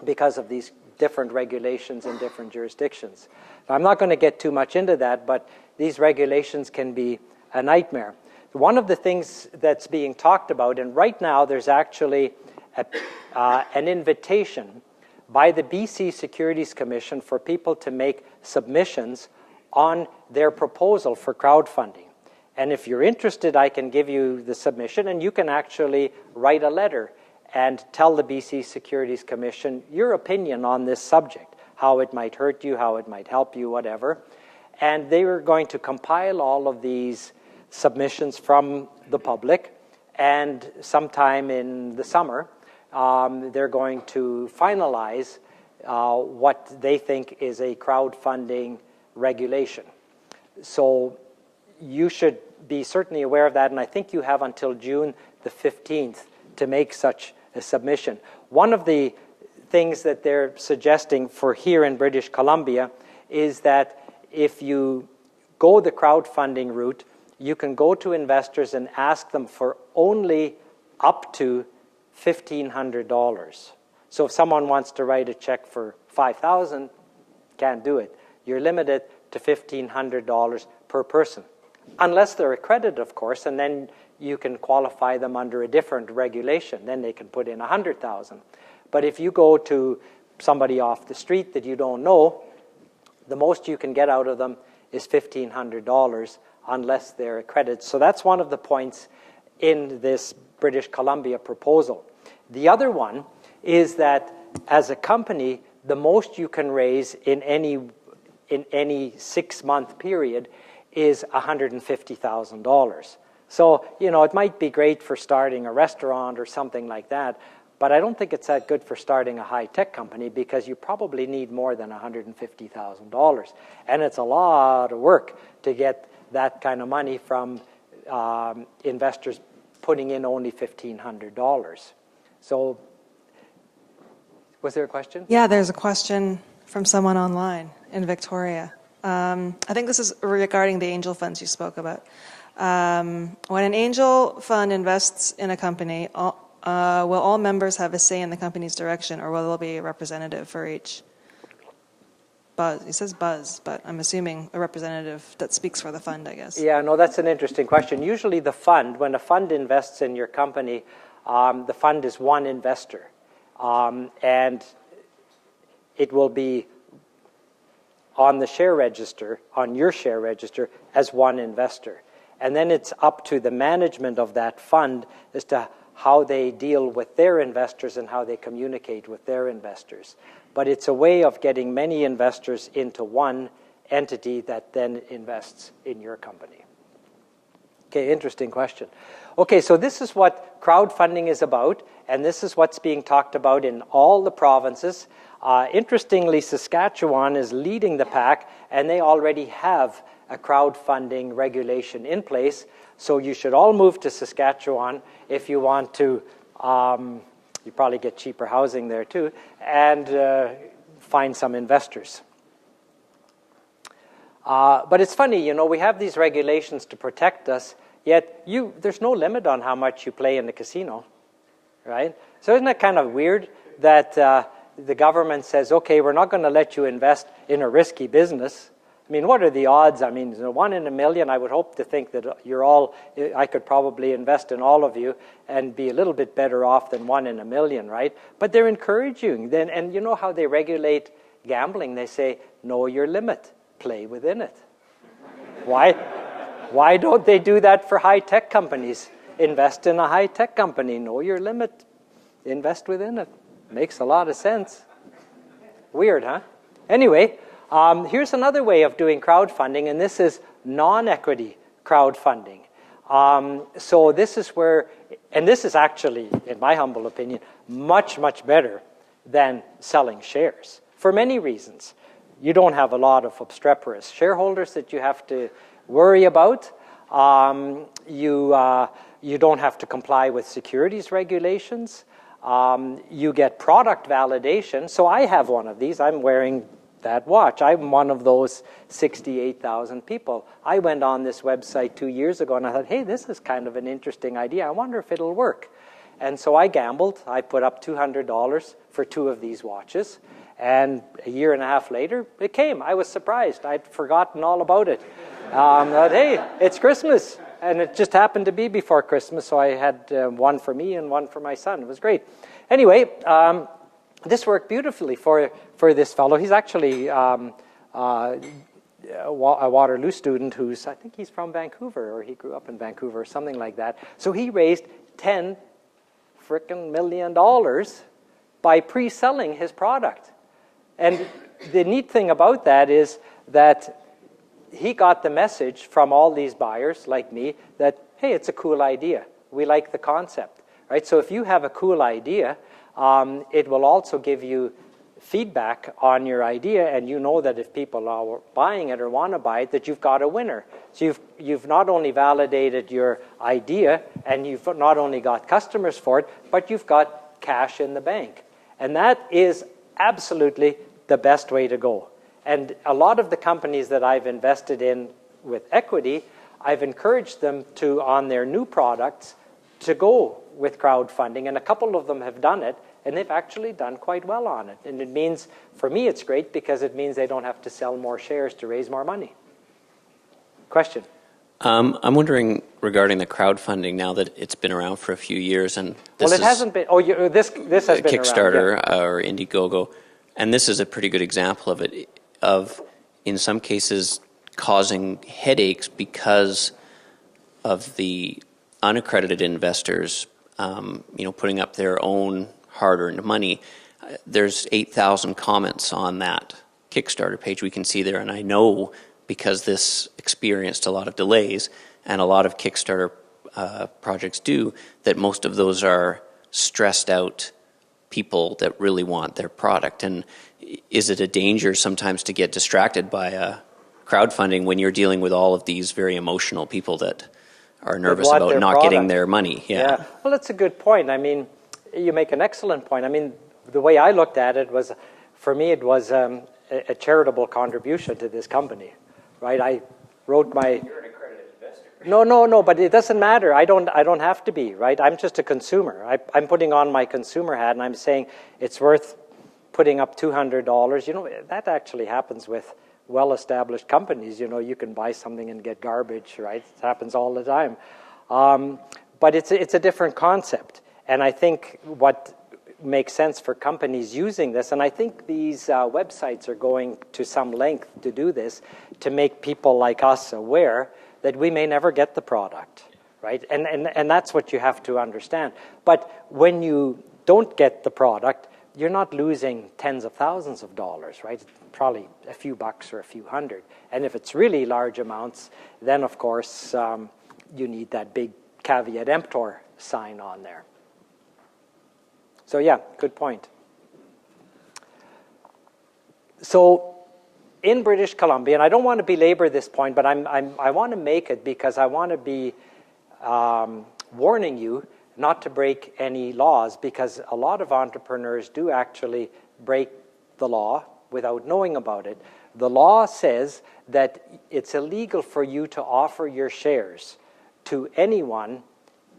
because of these different regulations in different jurisdictions. Now, I'm not going to get too much into that, but these regulations can be a nightmare. One of the things that's being talked about, and right now there's actually an invitation by the BC Securities Commission for people to make submissions on their proposal for crowdfunding. And if you're interested, I can give you the submission, and you can actually write a letter and tell the BC Securities Commission your opinion on this subject, how it might hurt you, how it might help you, whatever. And they were going to compile all of these submissions from the public, and sometime in the summer, they're going to finalize what they think is a crowdfunding regulation. So you should be certainly aware of that, and I think you have until June the 15th to make such a submission. One of the things that they're suggesting for here in British Columbia is that if you go the crowdfunding route, you can go to investors and ask them for only up to $1,500. So if someone wants to write a check for $5,000, can't do it. You're limited to $1,500 per person. Unless they're accredited, of course, and then you can qualify them under a different regulation. Then they can put in $100,000. But if you go to somebody off the street that you don't know, the most you can get out of them is $1,500 unless they're accredited. So that's one of the points in this British Columbia proposal. The other one is that as a company, the most you can raise in any 6-month period is $150,000. So, it might be great for starting a restaurant or something like that, but I don't think it's that good for starting a high-tech company because you probably need more than $150,000. And it's a lot of work to get that kind of money from investors putting in only $1,500. So, was there a question? Yeah, there's a question from someone online in Victoria. I think this is regarding the angel funds you spoke about. When an angel fund invests in a company, will all members have a say in the company's direction, or will there be a representative for each? Buzz. He says Buzz, but I'm assuming a representative that speaks for the fund, I guess. Yeah, no, that's an interesting question. Usually the fund, when a fund invests in your company, the fund is one investor. And it will be on the share register, on your share register, as one investor. And then it's up to the management of that fund as to how they deal with their investors and how they communicate with their investors. But it's a way of getting many investors into one entity that then invests in your company. Okay, interesting question. Okay, so this is what crowdfunding is about, and this is what's being talked about in all the provinces. Interestingly, Saskatchewan is leading the pack, and they already have a crowdfunding regulation in place. So you should all move to Saskatchewan if you want to. You probably get cheaper housing there too, and find some investors. But it's funny, we have these regulations to protect us, yet there's no limit on how much you play in the casino, right? So isn't it kind of weird that the government says, okay, we're not going to let you invest in a risky business? I mean, what are the odds? I mean, 1 in a million, I would hope to think that I could probably invest in all of you and be a little bit better off than 1 in a million, right? But they're encouraging. And you know how they regulate gambling? They say, know your limit, play within it. Why don't they do that for high-tech companies? Invest in a high-tech company, know your limit, invest within it. Makes a lot of sense. Weird, huh? Anyway, here's another way of doing crowdfunding, and this is non-equity crowdfunding. So this is where, and this is actually, in my humble opinion, much, much better than selling shares for many reasons. You don't have a lot of obstreperous shareholders that you have to worry about. You don't have to comply with securities regulations. You get product validation. So I have one of these. I'm wearing that watch. I'm one of those 68,000 people. I went on this website 2 years ago and I thought, hey, this is kind of an interesting idea. I wonder if it'll work. And so I gambled. I put up $200 for 2 of these watches. And a year and a half later, it came. I was surprised. I'd forgotten all about it. I thought, hey, it's Christmas. And it just happened to be before Christmas, so I had one for me and one for my son. It was great. Anyway, this worked beautifully for this fellow. He's actually a Waterloo student who's, I think he's from Vancouver, or he grew up in Vancouver, or something like that. So he raised $10 frickin' million by pre-selling his product. And the neat thing about that is that he got the message from all these buyers like me that, hey, it's a cool idea. We like the concept, right? So if you have a cool idea, it will also give you feedback on your idea, and you know that if people are buying it or want to buy it, that you've got a winner. So you've not only validated your idea, and you've not only got customers for it, but you've got cash in the bank. And that is absolutely the best way to go. And a lot of the companies that I've invested in with equity, I've encouraged them to, on their new products, to go with crowdfunding, and a couple of them have done it, and they've actually done quite well on it. And it means, for me, it's great because it means they don't have to sell more shares to raise more money. Question? I'm wondering regarding the crowdfunding now that it's been around for a few years, and well, it hasn't been. Oh, this has been Kickstarter around, yeah. Or Indiegogo, and this is a pretty good example of it. Of in some cases causing headaches because of the unaccredited investors, putting up their own hard-earned money. There's 8,000 comments on that Kickstarter page we can see there, and I know because this experienced a lot of delays, and a lot of Kickstarter projects do, that most of those are stressed out people that really want their product. And is it a danger sometimes to get distracted by crowdfunding when you're dealing with all of these very emotional people that are nervous about not getting their money? Yeah. Well, that's a good point. I mean, you make an excellent point. I mean, the way I looked at it was, for me, it was a charitable contribution to this company, right? I wrote my... You're an accredited investor. No, but it doesn't matter. I don't have to be, right? I'm just a consumer. I'm putting on my consumer hat, and I'm saying it's worth putting up $200. You know, that actually happens with well-established companies. You know, you can buy something and get garbage, right? It happens all the time. But it's a different concept. And I think what makes sense for companies using this, and I think these websites are going to some length to do this, to make people like us aware that we may never get the product, right? And that's what you have to understand. But when you don't get the product, you're not losing tens of thousands of dollars, right? Probably a few bucks or a few hundred. And if it's really large amounts, then of course you need that big caveat emptor sign on there. So yeah, good point. So in British Columbia, and I don't want to belabor this point, but I want to make it because I want to be warning you not to break any laws, because a lot of entrepreneurs do actually break the law without knowing about it. The law says that it's illegal for you to offer your shares to anyone,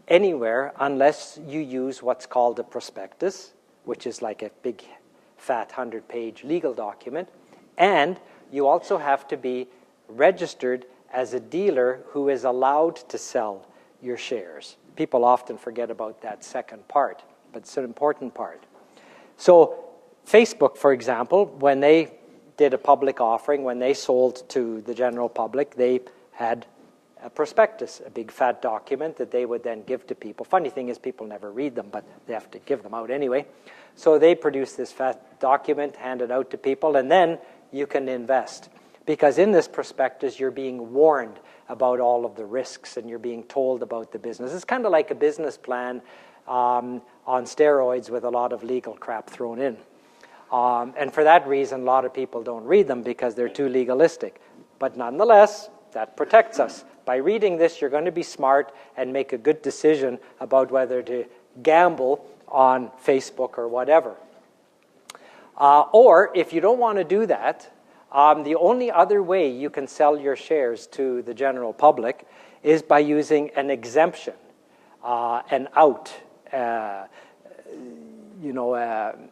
anywhere, unless you use what's called a prospectus, which is like a big, fat 100-page legal document, and you also have to be registered as a dealer who is allowed to sell your shares. People often forget about that second part, but it's an important part. So Facebook, for example, when they did a public offering, when they sold to the general public, they had a prospectus, a big fat document that they would then give to people. Funny thing is people never read them, but they have to give them out anyway. So they produce this fat document, hand it out to people, and then you can invest. Because in this prospectus, you're being warned about all of the risks, and you're being told about the business. It's kind of like a business plan on steroids with a lot of legal crap thrown in. And for that reason, a lot of people don't read them because they're too legalistic. But nonetheless, that protects us. By reading this, you're going to be smart and make a good decision about whether to gamble on Facebook or whatever. Or if you don't want to do that, the only other way you can sell your shares to the general public is by using an exemption, an out, an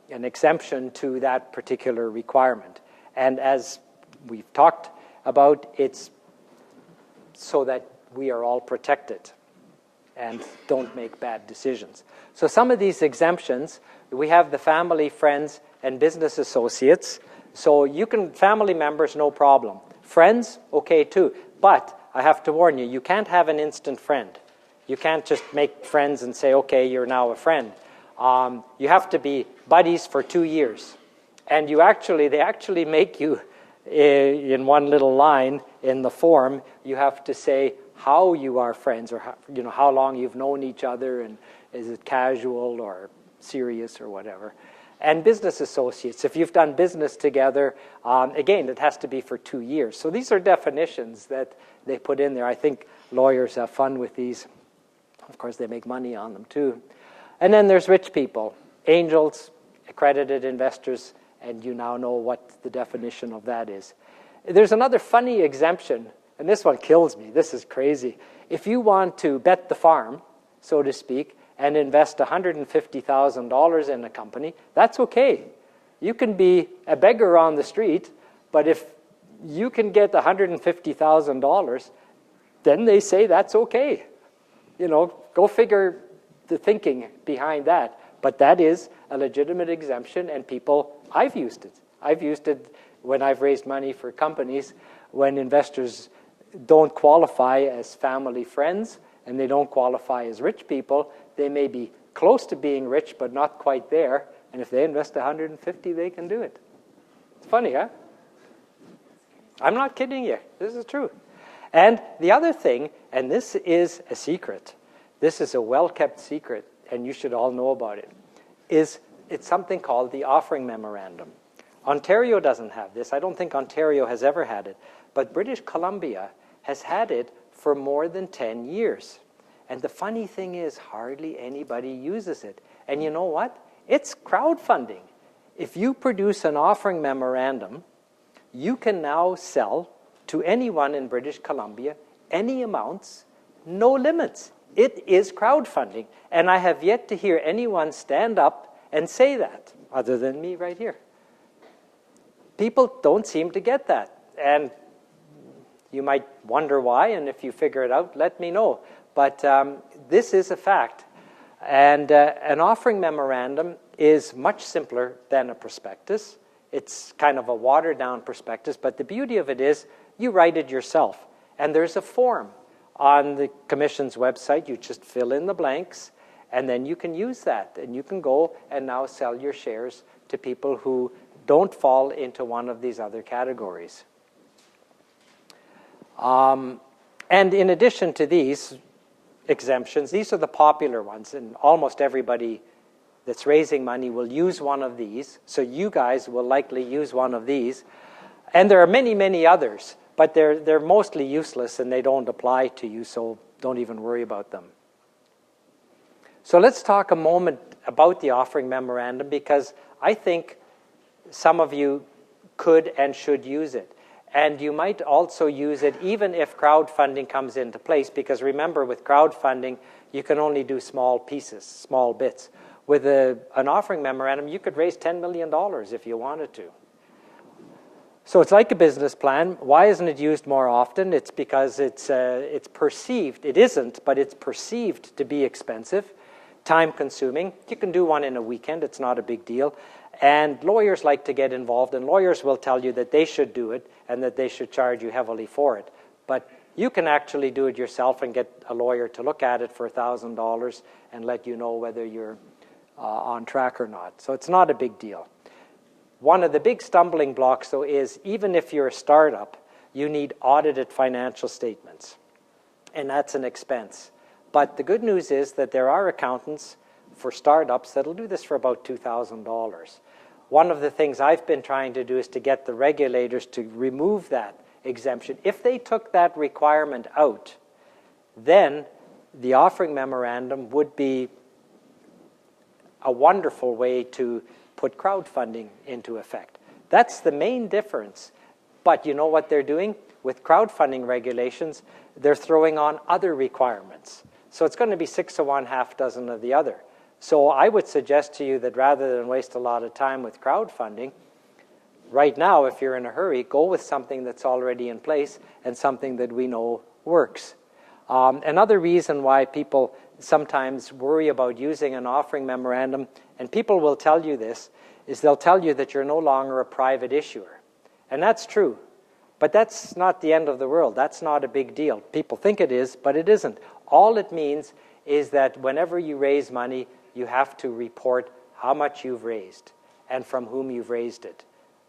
exemption to that particular requirement. And as we've talked about, it's so that we are all protected. and don't make bad decisions. So some of these exemptions, we have the family, friends, and business associates. So you can, family members, no problem. Friends, okay too. But I have to warn you, you can't have an instant friend. You can't just make friends and say, okay, you're now a friend. You have to be buddies for 2 years. And they actually make you, in one little line in the form, you have to say how you are friends, or how long you've known each other, and is it casual or serious or whatever. And business associates, if you've done business together, again, it has to be for 2 years. So these are definitions that they put in there. I think lawyers have fun with these. Of course, they make money on them too. And then there's rich people, angels, accredited investors, and you now know what the definition of that is. There's another funny exemption, and this one kills me. This is crazy. If you want to bet the farm, so to speak, and invest $150,000 in a company, that's okay. You can be a beggar on the street, but if you can get $150,000, then they say that's okay. Go figure the thinking behind that. But that is a legitimate exemption, and I've used it. I've used it when I've raised money for companies, when investors don't qualify as family friends, and they don't qualify as rich people. They may be close to being rich, but not quite there. And if they invest $150,000, they can do it. It's funny, huh? I'm not kidding you. This is true. And the other thing, and this is a secret, this is a well-kept secret, and you should all know about it, is it's something called the offering memorandum. Ontario doesn't have this. I don't think Ontario has ever had it. But British Columbia has had it for more than 10 years. And the funny thing is, hardly anybody uses it. And you know what? It's crowdfunding. If you produce an offering memorandum, you can now sell to anyone in British Columbia any amounts, no limits. It is crowdfunding. And I have yet to hear anyone stand up and say that, other than me right here. People don't seem to get that. And you might wonder why, and if you figure it out, let me know. But this is a fact. And an offering memorandum is much simpler than a prospectus. It's kind of a watered-down prospectus, but the beauty of it is you write it yourself. And there's a form on the Commission's website. You just fill in the blanks, and then you can use that. And you can go and now sell your shares to people who don't fall into one of these other categories. And in addition to these exemptions, these are the popular ones, and almost everybody that's raising money will use one of these. So you guys will likely use one of these. And there are many, many others, but they're mostly useless and they don't apply to you, so don't even worry about them. So let's talk a moment about the offering memorandum, because I think some of you could and should use it. And you might also use it even if crowdfunding comes into place, because remember, with crowdfunding, you can only do small pieces, small bits. With an offering memorandum, you could raise $10 million if you wanted to. So it's like a business plan. Why isn't it used more often? It's because it's perceived. It isn't, but it's perceived to be expensive, time-consuming. You can do one in a weekend. It's not a big deal. And lawyers like to get involved, and lawyers will tell you that they should do it and that they should charge you heavily for it. But you can actually do it yourself and get a lawyer to look at it for $1,000 and let you know whether you're on track or not. So it's not a big deal. One of the big stumbling blocks, though, is even if you're a startup, you need audited financial statements. And that's an expense. But the good news is that there are accountants for startups that'll do this for about $2,000. One of the things I've been trying to do is to get the regulators to remove that exemption. If they took that requirement out, then the offering memorandum would be a wonderful way to put crowdfunding into effect. That's the main difference. But you know what they're doing? With crowdfunding regulations, they're throwing on other requirements. So it's going to be 6 of one, half dozen of the other. So I would suggest to you that rather than waste a lot of time with crowdfunding, right now, if you're in a hurry, go with something that's already in place and something that we know works. Another reason why people sometimes worry about using an offering memorandum, and people will tell you this, is they'll tell you that you're no longer a private issuer. And that's true. But that's not the end of the world. That's not a big deal. People think it is, but it isn't. All it means is that whenever you raise money, you have to report how much you've raised and from whom you've raised it.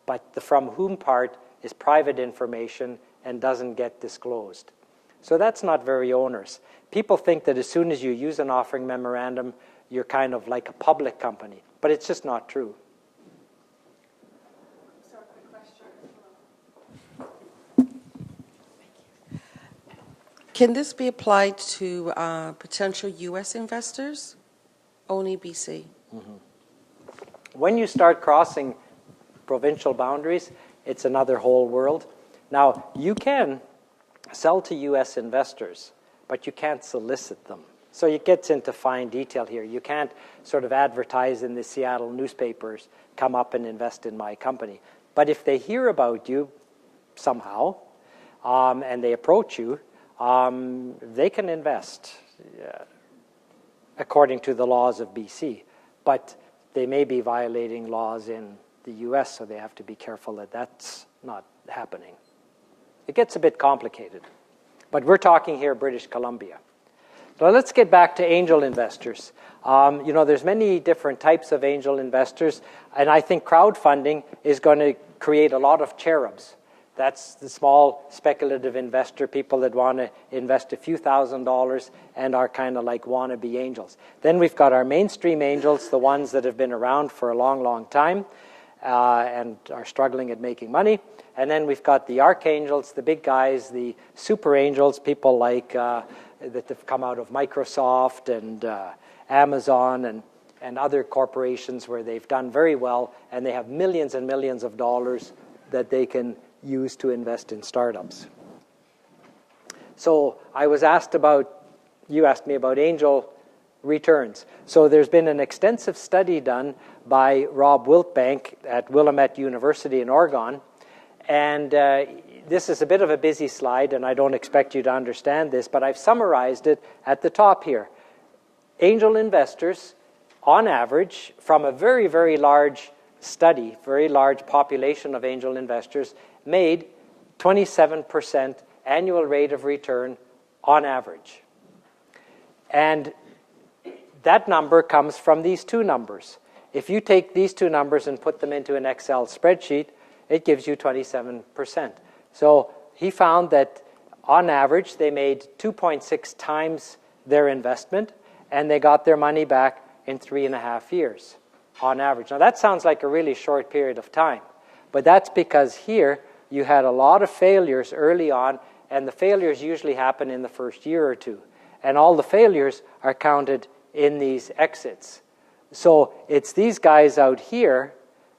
But the from whom part is private information and doesn't get disclosed. So that's not very onerous. People think that as soon as you use an offering memorandum, you're kind of like a public company. But it's just not true. Can this be applied to potential U.S. investors? Only BC? When you start crossing provincial boundaries, it's another whole world. Now, you can sell to U.S. investors, but you can't solicit them. So it gets into fine detail here. You can't sort of advertise in the Seattle newspapers, come up and invest in my company. But if they hear about you somehow, and they approach you, they can invest according to the laws of BC. But they may be violating laws in the U.S., so they have to be careful that that's not happening. It gets a bit complicated. But we're talking here British Columbia. So let's get back to angel investors. There's many different types of angel investors, and I think crowdfunding is going to create a lot of cherubs. That's the small speculative investor, people that want to invest a few $1,000s and are kind of like wannabe angels. Then we've got our mainstream angels, the ones that have been around for a long, long time and are struggling at making money. And then we've got the archangels, the big guys, the super angels, people like that have come out of Microsoft and Amazon and other corporations where they've done very well, and they have millions and millions of dollars that they can use to invest in startups. So I was asked about, you asked me about angel returns. So there's been an extensive study done by Rob Wiltbank at Willamette University in Oregon, and this is a bit of a busy slide, and I don't expect you to understand this, but I've summarized it at the top here. Angel investors, on average, from a very, very large study, very large population of angel investors, made 27% annual rate of return on average. And that number comes from these two numbers. If you take these two numbers and put them into an Excel spreadsheet, it gives you 27%. So he found that on average they made 2.6 times their investment, and they got their money back in 3.5 years on average. Now that sounds like a really short period of time, but that's because here you had a lot of failures early on, and the failures usually happen in the first year or two. And all the failures are counted in these exits. So it's these guys out here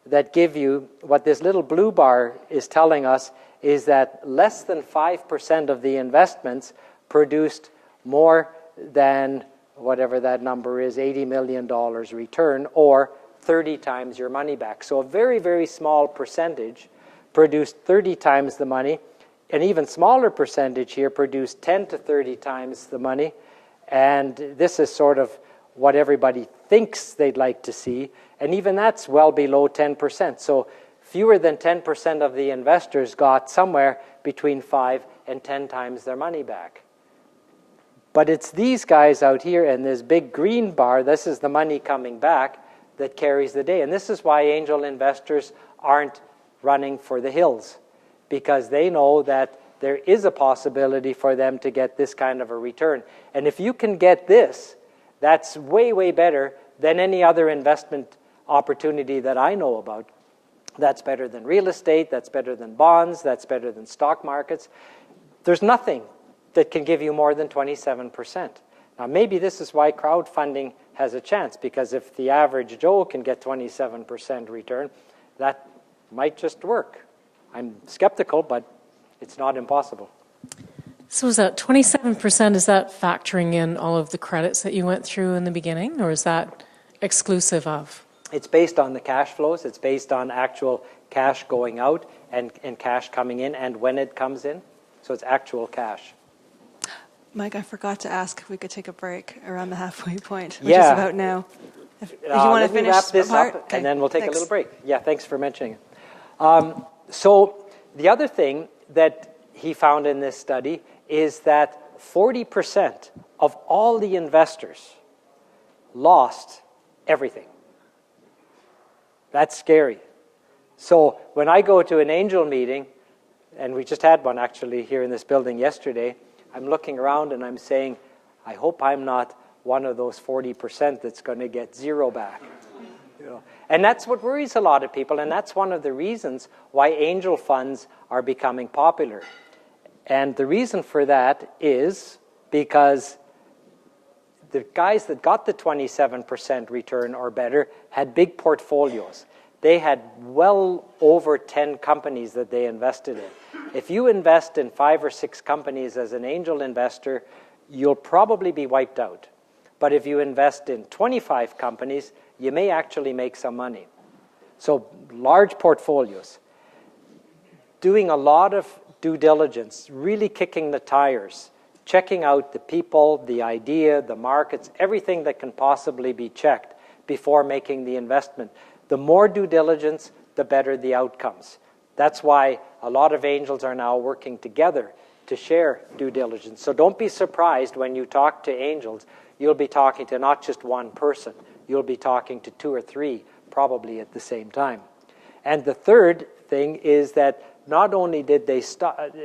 that give you, what this little blue bar is telling us is that less than 5% of the investments produced more than whatever that number is, $80 million return, or 30 times your money back. So a very, very small percentage produced 30 times the money. An even smaller percentage here produced 10 to 30 times the money. And this is sort of what everybody thinks they'd like to see. And even that's well below 10%. So fewer than 10% of the investors got somewhere between 5 and 10 times their money back. But it's these guys out here and this big green bar, this is the money coming back, that carries the day. And this is why angel investors aren't running for the hills, because they know that there is a possibility for them to get this kind of a return. And if you can get this, that's way, way better than any other investment opportunity that I know about. That's better than real estate, that's better than bonds, that's better than stock markets. There's nothing that can give you more than 27%. Now, maybe this is why crowdfunding has a chance, because if the average Joe can get 27% return, that might just work. I'm skeptical, but it's not impossible. So is that 27%, is that factoring in all of the credits that you went through in the beginning, or is that exclusive of? It's based on the cash flows. It's based on actual cash going out and cash coming in and when it comes in. So it's actual cash. Mike, I forgot to ask if we could take a break around the halfway point, which Yeah. is about now. If you want Let to me finish wrap this part, up, okay. and then we'll take Thanks. a little break. Yeah, thanks for mentioning it. So the other thing that he found in this study is that 40% of all the investors lost everything. That's scary. So when I go to an angel meeting, and we just had one actually here in this building yesterday, I'm looking around and I'm saying, I hope I'm not one of those 40% that's going to get zero back. You know? And that's what worries a lot of people, and that's one of the reasons why angel funds are becoming popular. And the reason for that is because the guys that got the 27% return or better had big portfolios. They had well over 10 companies that they invested in. If you invest in 5 or 6 companies as an angel investor, you'll probably be wiped out. But if you invest in 25 companies, you may actually make some money. So large portfolios. Doing a lot of due diligence, really kicking the tires, checking out the people, the idea, the markets, everything that can possibly be checked before making the investment. The more due diligence, the better the outcomes. That's why a lot of angels are now working together to share due diligence. So don't be surprised when you talk to angels, you'll be talking to not just one person. You'll be talking to 2 or 3 probably at the same time. And the third thing is that not only did they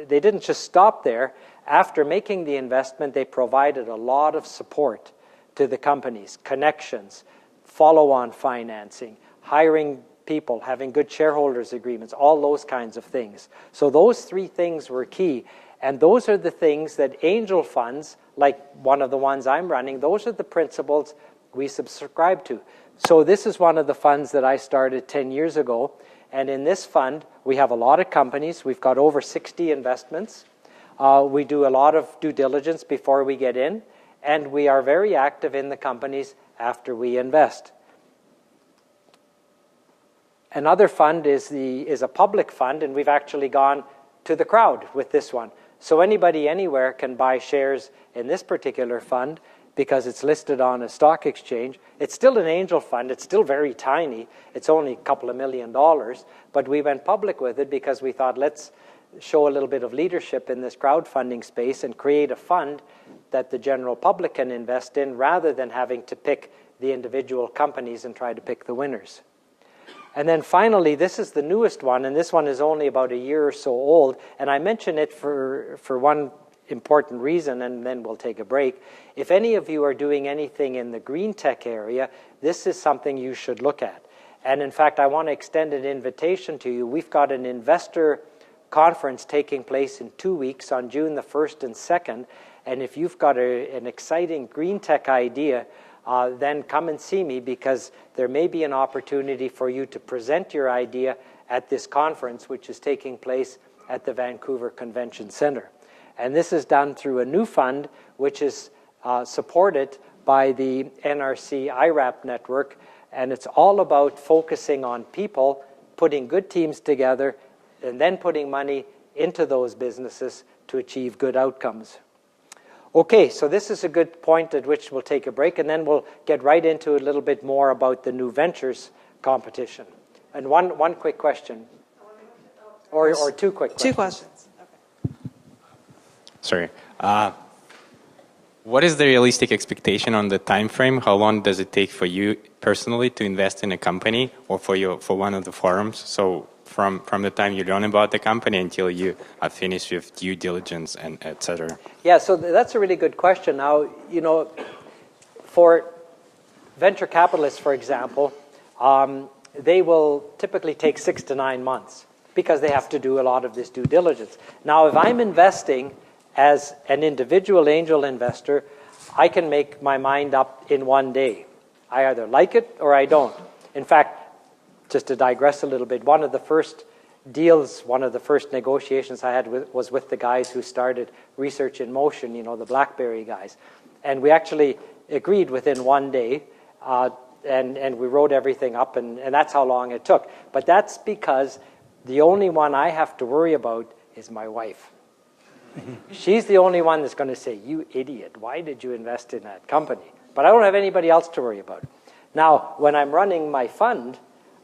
didn't just stop there. After making the investment, they provided a lot of support to the companies, connections, follow-on financing, hiring people, having good shareholders agreements, all those kinds of things. So those 3 things were key. And those are the things that angel funds, like one of the ones I'm running, those are the principles we subscribe to. So this is one of the funds that I started 10 years ago. And in this fund, we have a lot of companies. We've got over 60 investments. We do a lot of due diligence before we get in. And we are very active in the companies after we invest. Another fund is a public fund, and we've actually gone to the crowd with this one. So anybody anywhere can buy shares in this particular fund because it's listed on a stock exchange. It's still an angel fund. It's still very tiny. It's only a couple of $1 million. But we went public with it because we thought, let's show a little bit of leadership in this crowdfunding space and create a fund that the general public can invest in rather than having to pick the individual companies and try to pick the winners. And then finally, this is the newest one, and this one is only about a year or so old. And I mention it for one important reason, and then we'll take a break. If any of you are doing anything in the green tech area, this is something you should look at. And in fact, I want to extend an invitation to you. We've got an investor conference taking place in 2 weeks on June the 1st and 2nd. And if you've got an exciting green tech idea, then come and see me, because there may be an opportunity for you to present your idea at this conference, which is taking place at the Vancouver Convention Center. And this is done through a new fund, which is supported by the NRC IRAP network. And it's all about focusing on people, putting good teams together, and then putting money into those businesses to achieve good outcomes. Okay, so this is a good point at which we'll take a break, and then we'll get right into a little bit more about the new ventures competition. And one quick question, or 2 quick questions. 2 questions. Sorry. What is the realistic expectation on the time frame? How long does it take for you personally to invest in a company, or for one of the forums? So from the time you learn about the company until you are finished with due diligence and et cetera? Yeah, so that's a really good question. Now, you know, for venture capitalists, for example, they will typically take 6 to 9 months because they have to do a lot of this due diligence. Now, if I'm investing as an individual angel investor, I can make my mind up in 1 day. I either like it or I don't. In fact, just to digress a little bit, one of the first deals, one of the first negotiations I had was with the guys who started Research in Motion, you know, the BlackBerry guys. And we actually agreed within 1 day, and we wrote everything up, and that's how long it took. But that's because the only one I have to worry about is my wife. She's the only one that's going to say, you idiot, why did you invest in that company? But I don't have anybody else to worry about. Now, when I'm running my fund,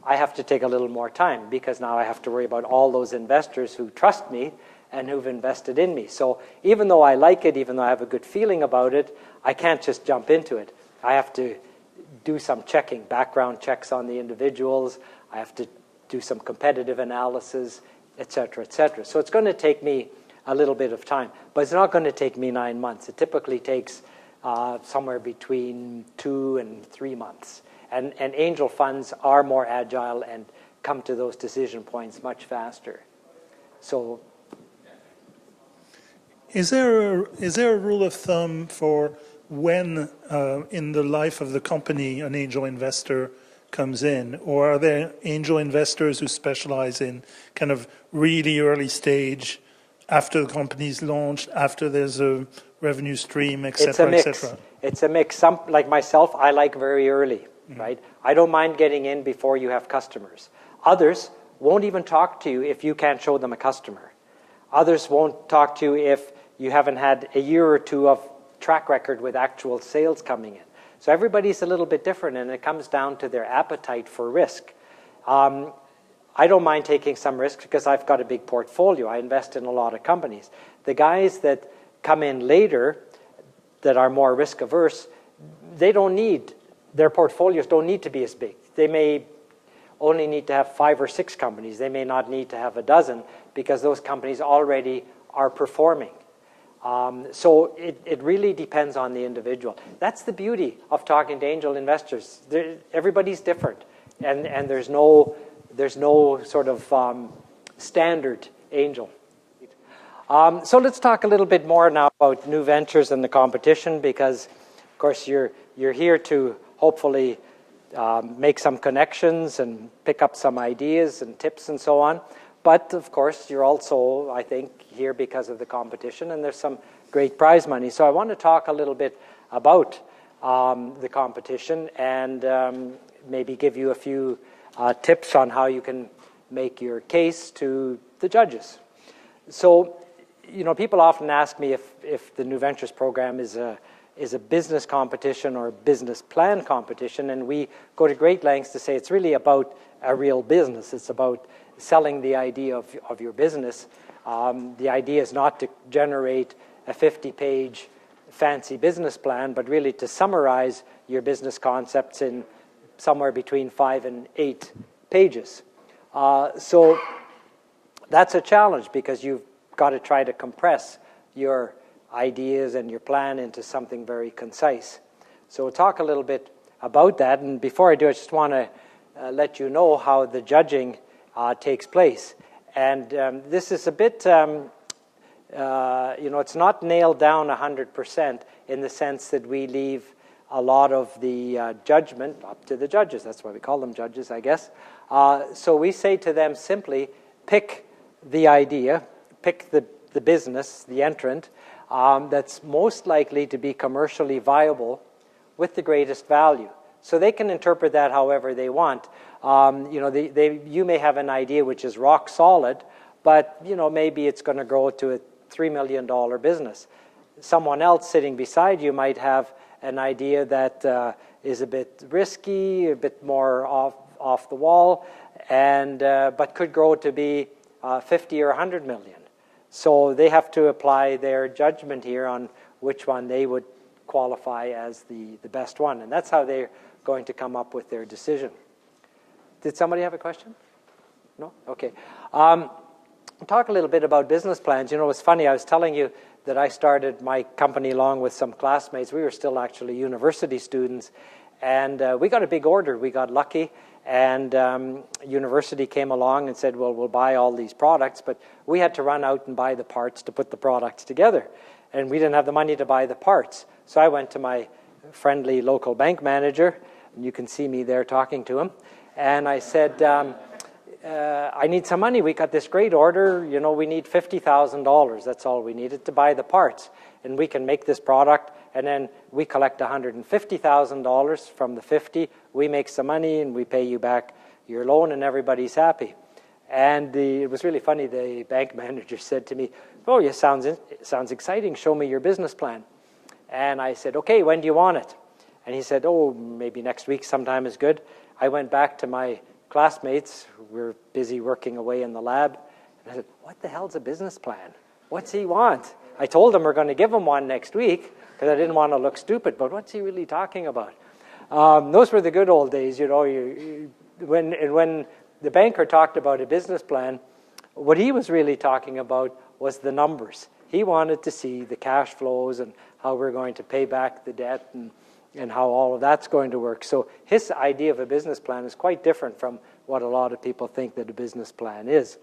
I have to take a little more time because now I have to worry about all those investors who trust me and who've invested in me. So even though I like it, even though I have a good feeling about it, I can't just jump into it. I have to do some checking, background checks on the individuals. I have to do some competitive analysis, et cetera, et cetera. So it's going to take me a little bit of time, but it's not going to take me 9 months. It typically takes somewhere between 2 and 3 months. And angel funds are more agile and come to those decision points much faster. So, is there a rule of thumb for when in the life of the company an angel investor comes in, or are there angel investors who specialize in kind of really early stage, after the company's launched, after there's a revenue stream, et cetera, et cetera? It's a mix. Some, like myself, I like very early. Right? I don't mind getting in before you have customers. Others won't even talk to you if you can't show them a customer. Others won't talk to you if you haven't had a year or two of track record with actual sales coming in. So everybody's a little bit different, and it comes down to their appetite for risk. I don't mind taking some risk because I've got a big portfolio. I invest in a lot of companies. The guys that come in later that are more risk averse, their portfolios don't need to be as big. They may only need to have 5 or 6 companies. They may not need to have a dozen because those companies already are performing. So it really depends on the individual. That's the beauty of talking to angel investors. Everybody's different, and there's no sort of standard angel. So let's talk a little bit more now about new ventures and the competition, because, of course, you're here to hopefully make some connections and pick up some ideas and tips and so on. But, of course, you're also, I think, here because of the competition, and there's some great prize money. So I want to talk a little bit about the competition and maybe give you a few tips on how you can make your case to the judges. So, people often ask me if the New Ventures program is a business competition or a business plan competition, and we go to great lengths to say it's really about a real business. It's about selling the idea of your business. The idea is not to generate a 50-page fancy business plan, but really to summarize your business concepts in somewhere between 5 and 8 pages. So that's a challenge because you've got to try to compress your ideas and your plan into something very concise. So we'll talk a little bit about that. And before I do, I just want to let you know how the judging takes place. And this is a bit, it's not nailed down 100% in the sense that we leave a lot of the judgment up to the judges. That's why we call them judges, I guess. So we say to them simply, pick the idea, pick the business, the entrant, that's most likely to be commercially viable with the greatest value. So they can interpret that however they want. You may have an idea which is rock solid, but maybe it's going to grow to a $3 million business. Someone else sitting beside you might have an idea that is a bit risky, a bit more off the wall, and but could grow to be 50 or 100 million. So they have to apply their judgment here on which one they would qualify as the best one. And that's how they're going to come up with their decision. Did somebody have a question? No? Okay. Talk a little bit about business plans. It's funny, I was telling you that I started my company along with some classmates. We were still actually university students. And we got a big order. We got lucky. And university came along and said, well, we'll buy all these products. But we had to run out and buy the parts to put the products together. And we didn't have the money to buy the parts. So I went to my friendly local bank manager. And you can see me there talking to him. And I said, I need some money. We got this great order. We need $50,000. That's all we needed to buy the parts. And we can make this product. And then we collect $150,000 from the 50. We make some money and we pay you back your loan and everybody's happy. And it was really funny. The bank manager said to me, oh, yeah, sounds exciting. Show me your business plan. And I said, okay, when do you want it? And he said, oh, maybe next week sometime is good. I went back to my classmates who were busy working away in the lab. And I said, what the hell's a business plan? What's he want? I told him we're going to give him one next week because I didn't want to look stupid, but what's he really talking about? Those were the good old days, you know. When the banker talked about a business plan, what he was really talking about was the numbers. He wanted to see the cash flows and how we're going to pay back the debt and how all of that's going to work. So his idea of a business plan is quite different from what a lot of people think that a business plan is.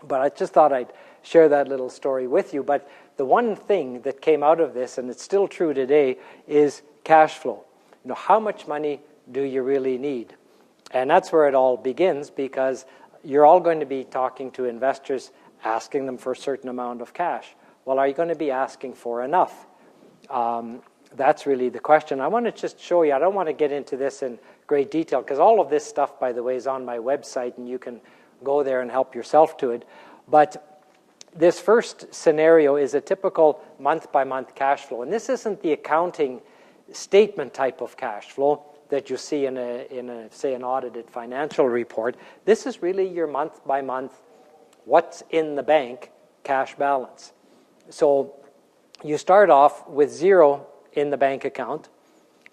But I just thought I'd share that little story with you. But the one thing that came out of this, and it's still true today, is cash flow. You know, how much money do you really need? And that's where it all begins, because you're all going to be talking to investors, asking them for a certain amount of cash. Well, are you going to be asking for enough? That's really the question. I want to just show you, I don't want to get into this in great detail, because all of this stuff, by the way, is on my website, and you can go there and help yourself to it. But this first scenario is a typical month-by-month cash flow. And this isn't the accounting statement type of cash flow that you see in say, an audited financial report. This is really your month-by-month, what's in the bank cash balance. So you start off with 0 in the bank account,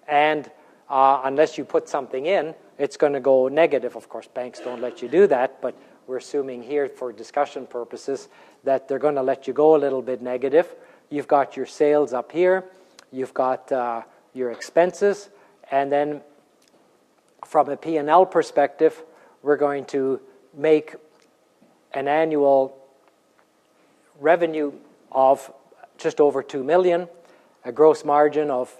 and unless you put something in, it's going to go negative. Of course, banks don't let you do that, but we're assuming here for discussion purposes that they're going to let you go a little bit negative. You've got your sales up here, you've got your expenses, and then from a P&L perspective, we're going to make an annual revenue of just over $2 million, a gross margin of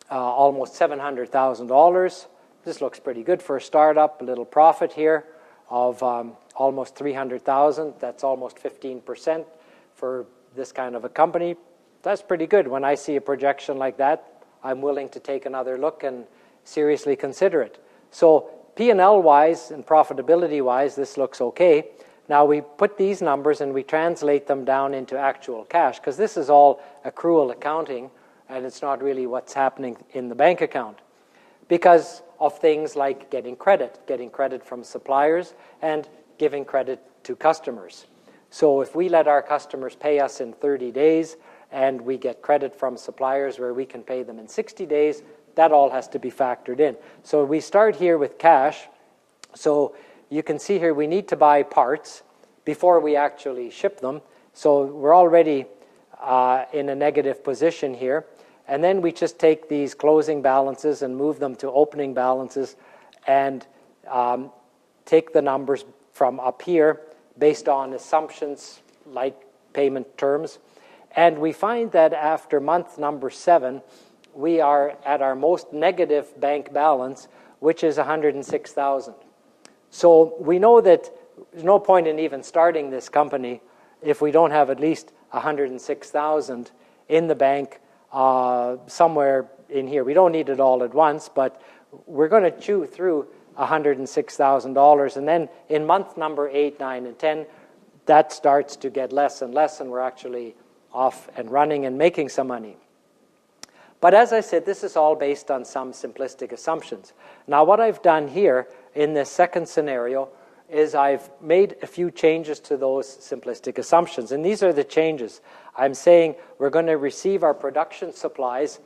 almost $700,000. This looks pretty good for a startup. A little profit here of almost $300,000. That's almost 15% for this kind of a company. That's pretty good. When I see a projection like that, I'm willing to take another look and seriously consider it. So P&L-wise and profitability-wise, this looks okay. Now we put these numbers and we translate them down into actual cash, because this is all accrual accounting, and it's not really what's happening in the bank account, because of things like getting credit from suppliers and giving credit to customers. So if we let our customers pay us in 30 days and we get credit from suppliers where we can pay them in 60 days, that all has to be factored in. So we start here with cash. So you can see here we need to buy parts before we actually ship them. So we're already in a negative position here. And then we just take these closing balances and move them to opening balances and take the numbers from up here based on assumptions like payment terms. And we find that after month number 7, we are at our most negative bank balance, which is $106,000. So we know that there's no point in even starting this company if we don't have at least $106,000 in the bank somewhere in here. We don't need it all at once, but we're going to chew through $106,000. And then in month number 8, 9, and 10, that starts to get less and less, and we're actually off and running and making some money. But as I said, this is all based on some simplistic assumptions. Now, what I've done here in this second scenario is I've made a few changes to those simplistic assumptions. And these are the changes. I'm saying we're going to receive our production supplies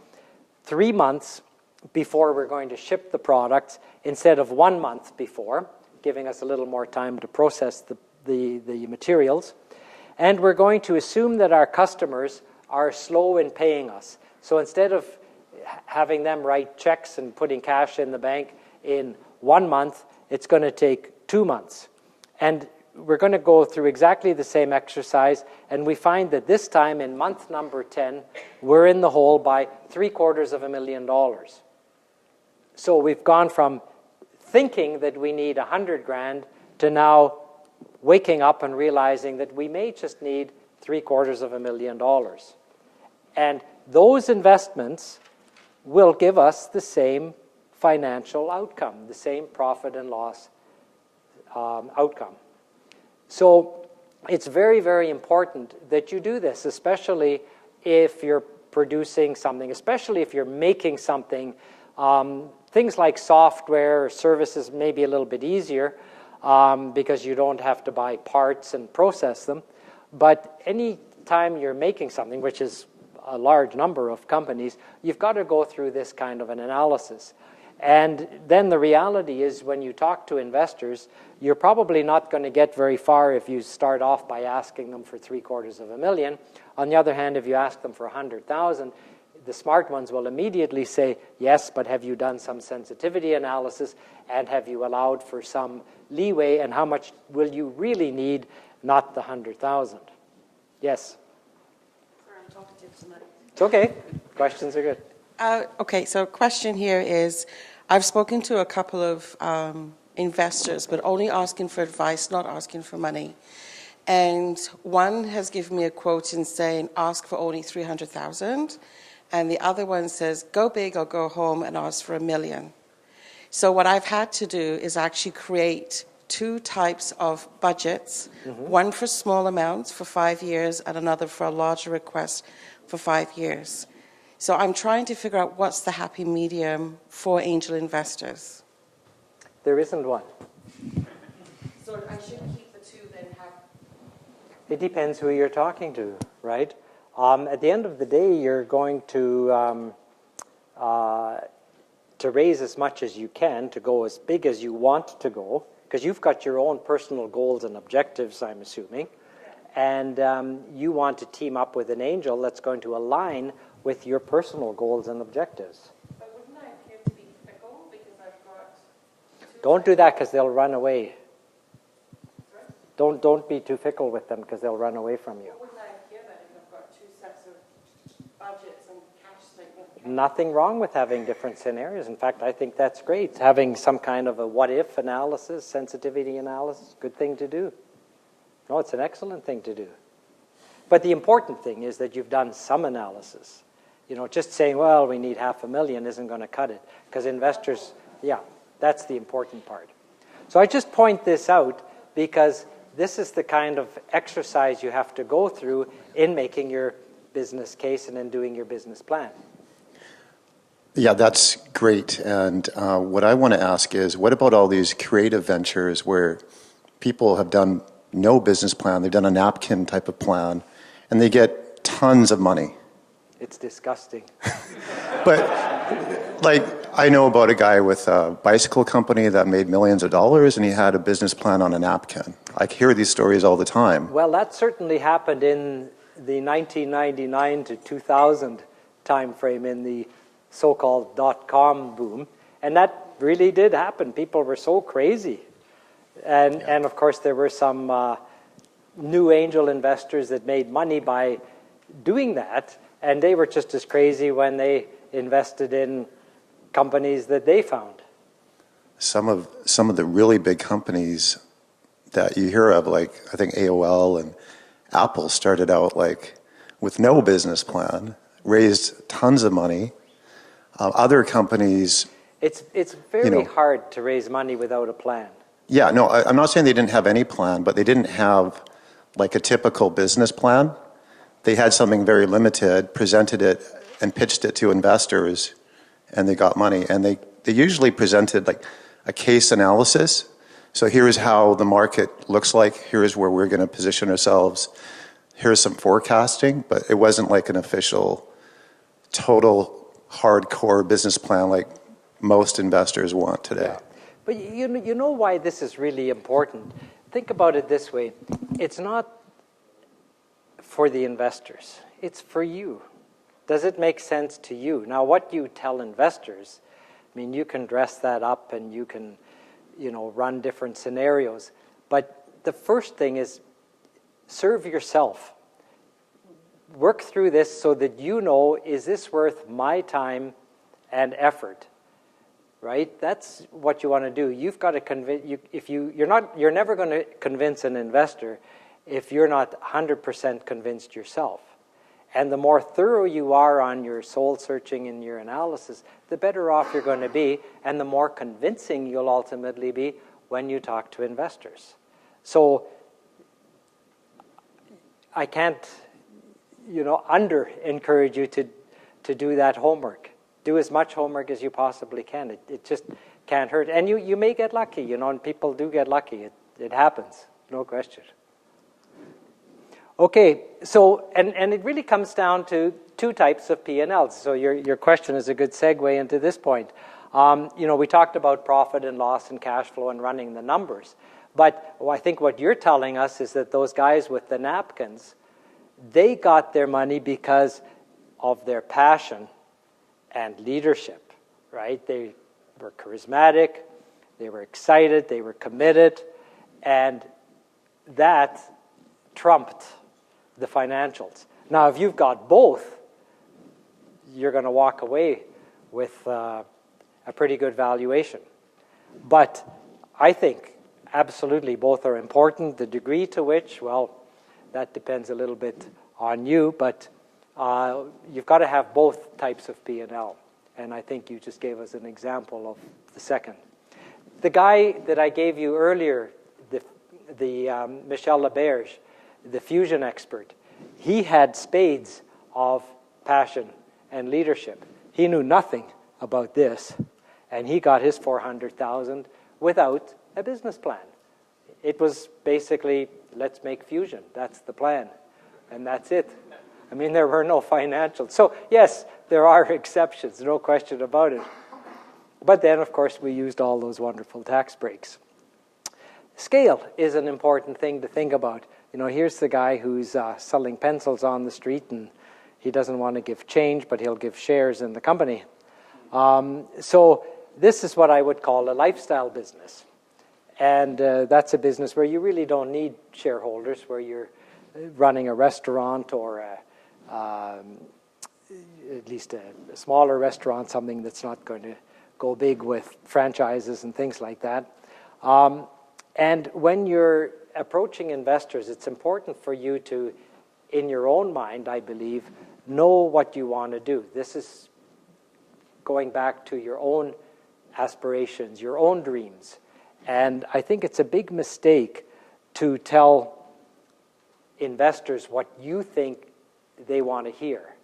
3 months before we're going to ship the products instead of 1 month before, giving us a little more time to process the materials. And we're going to assume that our customers are slow in paying us. So instead of having them write checks and putting cash in the bank in 1 month, it's going to take 2 months. And we're going to go through exactly the same exercise, and we find that this time in month number 10, we're in the hole by $750,000. So we've gone from thinking that we need $100,000 to now waking up and realizing that we may just need $750,000. And those investments will give us the same financial outcome, the same profit and loss outcome. So it's very, very important that you do this, especially if you're producing something, especially if you're making something. Things like software or services may be a little bit easier because you don't have to buy parts and process them. But any time you're making something, which is a large number of companies, you've got to go through this kind of an analysis. And then the reality is when you talk to investors, you're probably not going to get very far if you start off by asking them for $750,000. On the other hand, if you ask them for $100,000, the smart ones will immediately say, yes, but have you done some sensitivity analysis, and have you allowed for some leeway, and how much will you really need, not the $100,000? Yes? Sorry, I'm talkative tonight. It's okay. Questions are good. Okay, so a question here is, I've spoken to a couple of investors, but only asking for advice, not asking for money. And one has given me a quote in saying, ask for only $300,000. And the other one says, go big or go home and ask for $1 million. So what I've had to do is actually create two types of budgets, one for small amounts for 5 years and another for a larger request for 5 years. So I'm trying to figure out what's the happy medium for angel investors. There isn't one. So I should keep the two then have... It depends who you're talking to, right? At the end of the day, you're going to raise as much as you can, to go as big as you want to go, because you've got your own personal goals and objectives, I'm assuming, and you want to team up with an angel that's going to align with your personal goals and objectives. But wouldn't I appear to be fickle because I've got... Don't do that because they'll run away. Don't be too fickle with them because they'll run away from you. Wouldn't I appear that if I've got two sets of budgets and cash statements? Nothing wrong with having different scenarios. In fact, I think that's great. Having some kind of a what-if analysis, sensitivity analysis, good thing to do. No, it's an excellent thing to do. But the important thing is that you've done some analysis. You know, just saying, well, we need $500,000 isn't going to cut it. Because investors, yeah, that's the important part. So I just point this out because this is the kind of exercise you have to go through in making your business case and in doing your business plan. Yeah, that's great. And what I want to ask is, what about all these creative ventures where people have done no business plan, they've done a napkin type of plan, and they get tons of money? It's disgusting. But, like, I know about a guy with a bicycle company that made millions of dollars, and he had a business plan on a napkin. I hear these stories all the time. Well, that certainly happened in the 1999 to 2000 time frame in the so-called dot-com boom. And that really did happen. People were so crazy. And of course, there were some new angel investors that made money by doing that. And they were just as crazy when they invested in companies that they found. Some of the really big companies that you hear of, like I think AOL and Apple, started out like with no business plan, raised tons of money. Other companies... It's very hard to raise money without a plan. Yeah, no, I'm not saying they didn't have any plan, but they didn't have like a typical business plan. They had something very limited, presented it and pitched it to investors, and they got money. And they usually presented like a case analysis. So here's how the market looks like. Here's where we're going to position ourselves. Here's some forecasting, but it wasn't like an official, total, hardcore business plan like most investors want today. Yeah. But you know why this is really important? Think about it this way. It's not for the investors. It's for you. Does it make sense to you? Now, what you tell investors, I mean, you can dress that up and you can, run different scenarios. But the first thing is serve yourself. Work through this so that you know, is this worth my time and effort? Right? That's what you want to do. You've got to convince. You're never going to convince an investor if you're not 100% convinced yourself. And the more thorough you are on your soul searching and your analysis, the better off you're going to be, and the more convincing you'll ultimately be when you talk to investors. So I can't, under encourage you to do that homework. Do as much homework as you possibly can. It just can't hurt. And you may get lucky, and people do get lucky. It happens, no question. Okay, so, and it really comes down to two types of P&Ls. So your question is a good segue into this point. We talked about profit and loss and cash flow and running the numbers. But I think what you're telling us is that those guys with the napkins, they got their money because of their passion and leadership, right? They were charismatic, they were excited, they were committed, and that trumped the financials. Now, if you've got both, you're going to walk away with a pretty good valuation. But I think absolutely both are important. The degree to which, well, that depends a little bit on you, but you've got to have both types of P&L. And I think you just gave us an example of the second. The guy that I gave you earlier, the Michel Laberge, the fusion expert, he had spades of passion and leadership. He knew nothing about this, and he got his $400,000 without a business plan. It was basically, let's make fusion. That's the plan, and that's it. I mean, there were no financials. So, yes, there are exceptions, no question about it. But then, of course, we used all those wonderful tax breaks. Scale is an important thing to think about. Here's the guy who's selling pencils on the street, and he doesn't want to give change, but he'll give shares in the company. So this is what I would call a lifestyle business. And that's a business where you really don't need shareholders, where you're running a restaurant or at least a smaller restaurant, something that's not going to go big with franchises and things like that. And when you're approaching investors, it's important for you to, in your own mind, I believe, know what you want to do. This is going back to your own aspirations, your own dreams. And I think it's a big mistake to tell investors what you think they want to hear.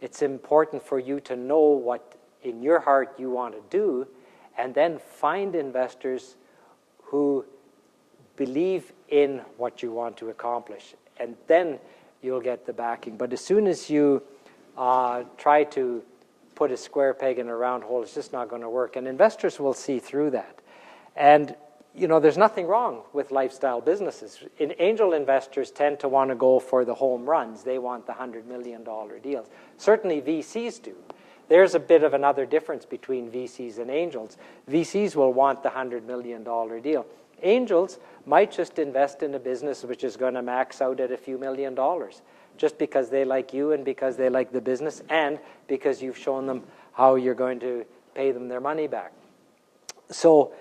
It's important for you to know what in your heart you want to do, and then find investors who believe in what you want to accomplish, and then you'll get the backing. But as soon as you try to put a square peg in a round hole, it's just not going to work, and investors will see through that. And there's nothing wrong with lifestyle businesses. Angel investors tend to want to go for the home runs. They want the $100 million deals. Certainly VCs do. There's a bit of another difference between VCs and angels. VCs will want the $100 million deal. Angels might just invest in a business which is going to max out at a few $1 million, just because they like you and because they like the business and because you've shown them how you're going to pay them their money back. So,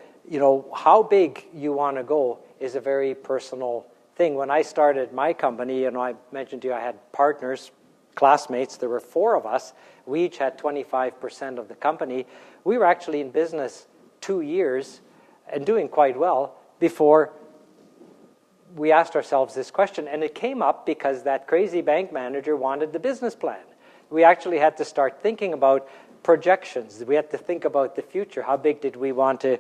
how big you want to go is a very personal thing. When I started my company, I mentioned to you I had partners, classmates. There were 4 of us. We each had 25% of the company. We were actually in business 2 years and doing quite well before we asked ourselves this question. And it came up because that crazy bank manager wanted the business plan. We actually had to start thinking about projections. We had to think about the future. How big did we want to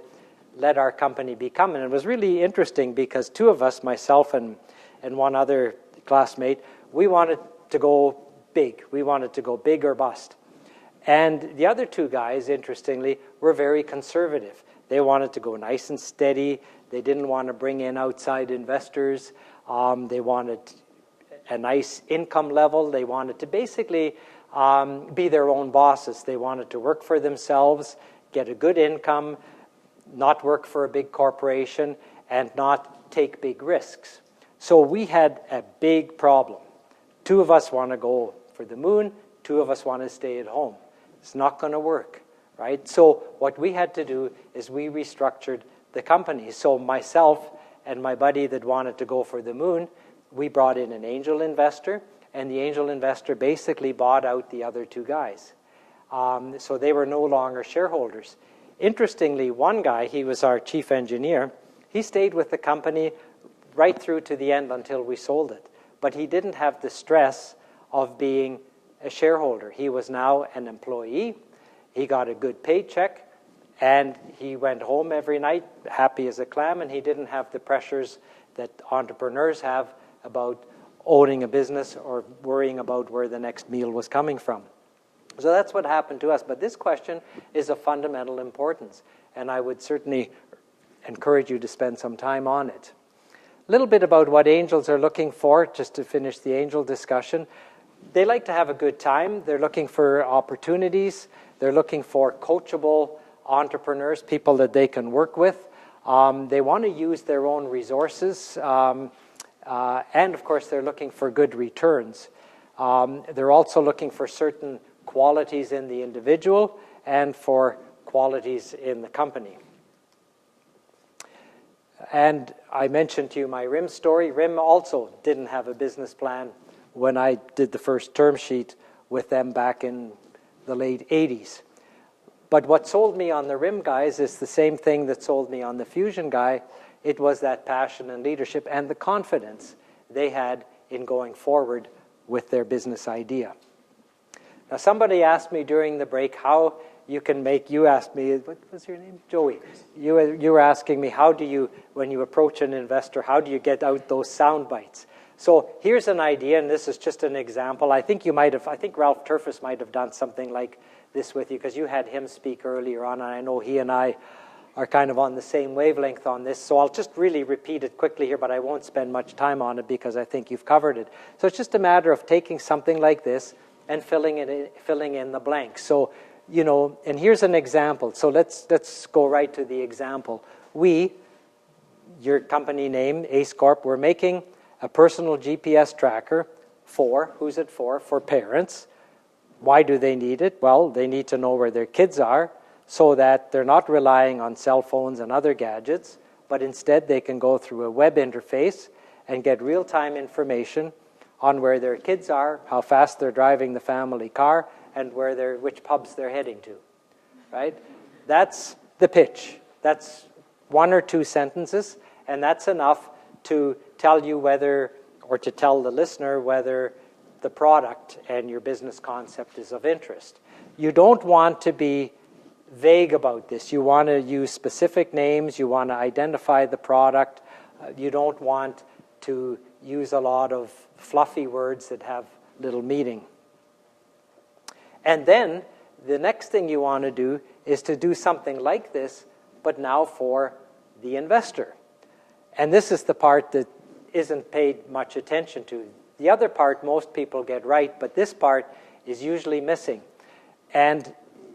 let our company become? And it was really interesting because 2 of us, myself and one other classmate, we wanted to go big. We wanted to go big or bust. And the other 2 guys, interestingly, were very conservative. They wanted to go nice and steady. They didn't want to bring in outside investors. They wanted a nice income level. They wanted to basically be their own bosses. They wanted to work for themselves, get a good income, not work for a big corporation, and not take big risks. So we had a big problem. 2 of us want to go for the moon. 2 of us want to stay at home. It's not going to work, right? So what we had to do is we restructured the company. So myself and my buddy that wanted to go for the moon, we brought in an angel investor, and the angel investor basically bought out the other 2 guys. So they were no longer shareholders. Interestingly, one guy, he was our chief engineer, he stayed with the company right through to the end until we sold it. but he didn't have the stress of being a shareholder. He was now an employee. He got a good paycheck, and he went home every night happy as a clam, and he didn't have the pressures that entrepreneurs have about owning a business or worrying about where the next meal was coming from. So that's what happened to us. But this question is of fundamental importance, and I would certainly encourage you to spend some time on it. A little bit about what angels are looking for, just to finish the angel discussion. They like to have a good time. They're looking for opportunities. They're looking for coachable entrepreneurs, people that they can work with. They want to use their own resources. And, of course, they're looking for good returns. They're also looking for certain qualities in the individual and for qualities in the company. And I mentioned to you my RIM story. RIM also didn't have a business plan when I did the first term sheet with them back in the late 80s. But what sold me on the RIM guys is the same thing that sold me on the Fusion guy. It was that passion and leadership and the confidence they had in going forward with their business idea. Now, somebody asked me during the break how you can make, you asked me, what was your name? Joey. You were asking me, how do you, when you approach an investor, how do you get out those sound bites? So here's an idea, and this is just an example. I think Ralph Turfus might have done something like this with you, because you had him speak earlier on, and I know he and I are kind of on the same wavelength on this. So I'll just really repeat it quickly here, but I won't spend much time on it because I think you've covered it. So it's just a matter of taking something like this and filling in the blanks. So, you know, and here's an example. So let's go right to the example. We, your company name, Ace Corp, we're making a personal GPS tracker for, who's it for? For parents. Why do they need it? Well, they need to know where their kids are so that they're not relying on cell phones and other gadgets, but instead they can go through a web interface and get real-time information on where their kids are, how fast they're driving the family car, and which pubs they're heading to, right? That's the pitch. That's 1 or 2 sentences, and that's enough to tell you whether, or to tell the listener whether the product and your business concept is of interest. You don't want to be vague about this. You want to use specific names. You want to identify the product. You don't want to use a lot of fluffy words that have little meaning. And then the next thing you want to do is to do something like this, but now for the investor. And this is the part that isn't paid much attention to. The other part most people get right, but this part is usually missing. And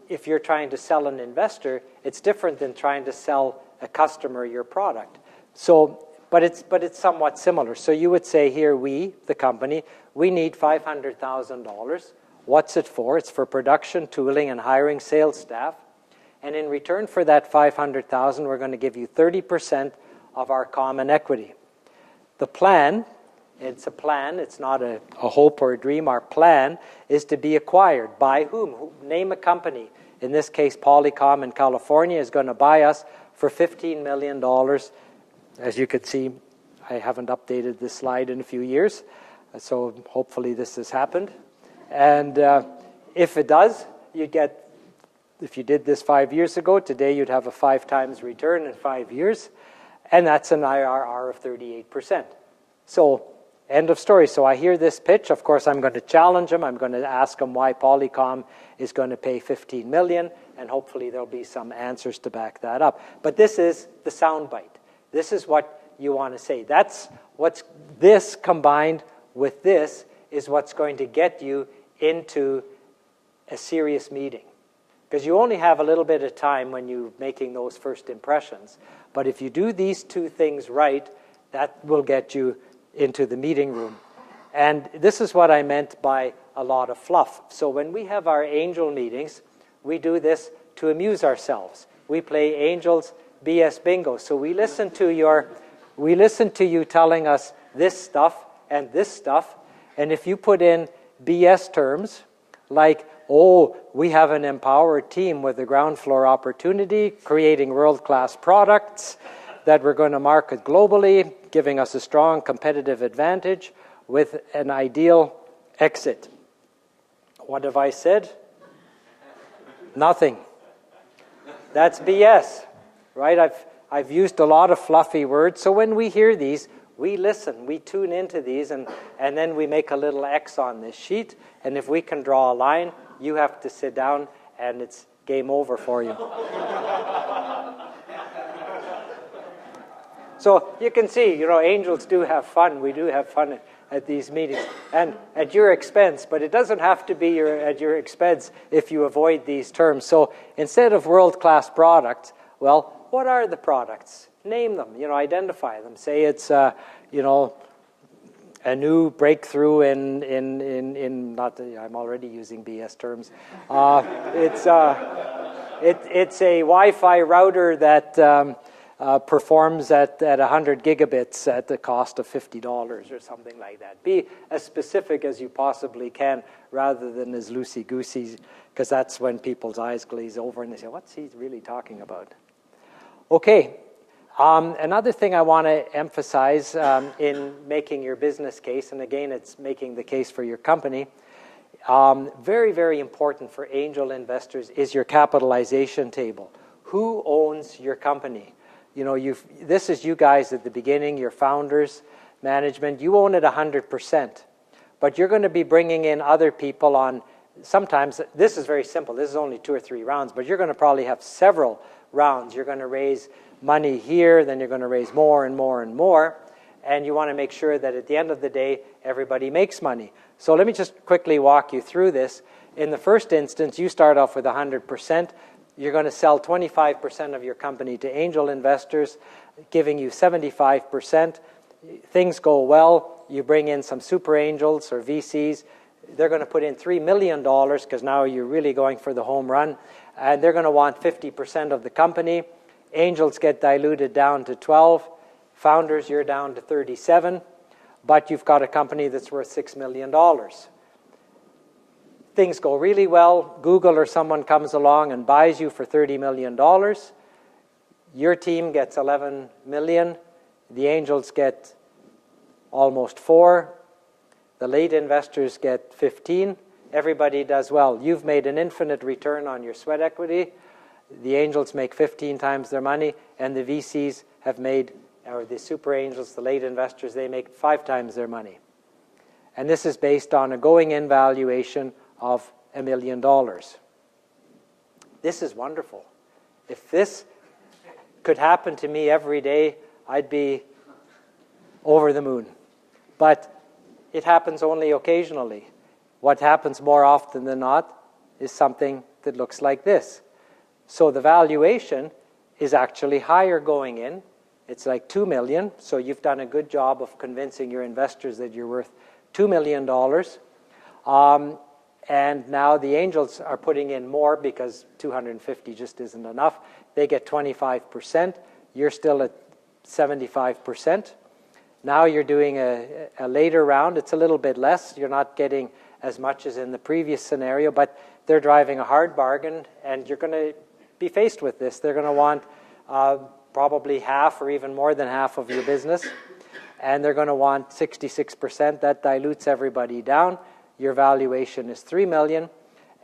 if you're trying to sell an investor, it's different than trying to sell a customer your product. So, but it's somewhat similar. So you would say here, we, the company, we need $500,000. What's it for? It's for production, tooling, and hiring sales staff. And in return for that $500,000, we're going to give you 30% of our common equity. The plan, it's a plan, it's not a hope or a dream. Our plan is to be acquired. By whom? Name a company. In this case, Polycom in California is going to buy us for $15 million. As you could see, I haven't updated this slide in a few years, so hopefully this has happened. And if it does, you'd get, if you did this 5 years ago, today you'd have a 5 times return in 5 years, and that's an IRR of 38%. So, end of story. So I hear this pitch. Of course, I'm going to challenge him. I'm going to ask him why Polycom is going to pay $15 million, and hopefully there'll be some answers to back that up. But this is the soundbite. This is what you want to say. That's what's this combined with this is what's going to get you into a serious meeting. Because you only have a little bit of time when you're making those first impressions. But if you do these 2 things right, that will get you into the meeting room. And this is what I meant by a lot of fluff. So when we have our angel meetings, we do this to amuse ourselves. We play Angels BS Bingo. So we listen to you telling us this stuff and this stuff. And if you put in BS terms like, oh, we have an empowered team with a ground floor opportunity, creating world-class products that we're going to market globally, giving us a strong competitive advantage, with an ideal exit. What have I said? Nothing. That's BS, right? I've used a lot of fluffy words, so when we hear these, we listen, we tune into these, and then we make a little X on this sheet, and if we can draw a line, you have to sit down, and it's game over for you. So you can see, angels do have fun. We do have fun at these meetings, and at your expense, but it doesn't have to be at your expense if you avoid these terms. So instead of world-class products, well, what are the products? Name them, identify them. Say it's, a new breakthrough in not that I'm already using BS terms. It's a Wi-Fi router that performs at 100 gigabits at the cost of $50 or something like that. Be as specific as you possibly can rather than as loosey-goosey, because that's when people's eyes glaze over and they say, what's he really talking about? Okay. Another thing I want to emphasize in making your business case, and again, it's making the case for your company, very, very important for angel investors is your capitalization table. Who owns your company? This is you guys at the beginning, your founders, management. You own it 100%, but you're going to be bringing in other people on. Sometimes, this is very simple. This is only 2 or 3 rounds, but you're going to probably have several rounds. You're going to raise money here, then you're going to raise more and more and more, and you want to make sure that at the end of the day, everybody makes money. So let me just quickly walk you through this. In the first instance, you start off with 100%. You're going to sell 25% of your company to angel investors, giving you 75%. Things go well. You bring in some super angels or VCs. They're going to put in $3 million because now you're really going for the home run. And they're going to want 50% of the company. Angels get diluted down to 12. Founders, you're down to 37. But you've got a company that's worth $6 million. Things go really well. Google or someone comes along and buys you for $30 million. Your team gets $11 million. The angels get almost 4. The late investors get 15. Everybody does well. You've made an infinite return on your sweat equity. The angels make 15 times their money, and the VCs have made, or the super angels, the late investors, they make 5 times their money. And this is based on a going-in valuation of $1 million. This is wonderful. If this could happen to me every day, I'd be over the moon. But it happens only occasionally. What happens more often than not is something that looks like this. So the valuation is actually higher going in. It's like $2 million. So you've done a good job of convincing your investors that you're worth $2 million. And now the angels are putting in more because 250 just isn't enough. They get 25%. You're still at 75%. Now you're doing a later round. It's a little bit less. You're not getting as much as in the previous scenario, but they're driving a hard bargain, and you're going to be faced with this. They're going to want probably half or even more than half of your business, and they're going to want 66%. That dilutes everybody down. Your valuation is $3 million,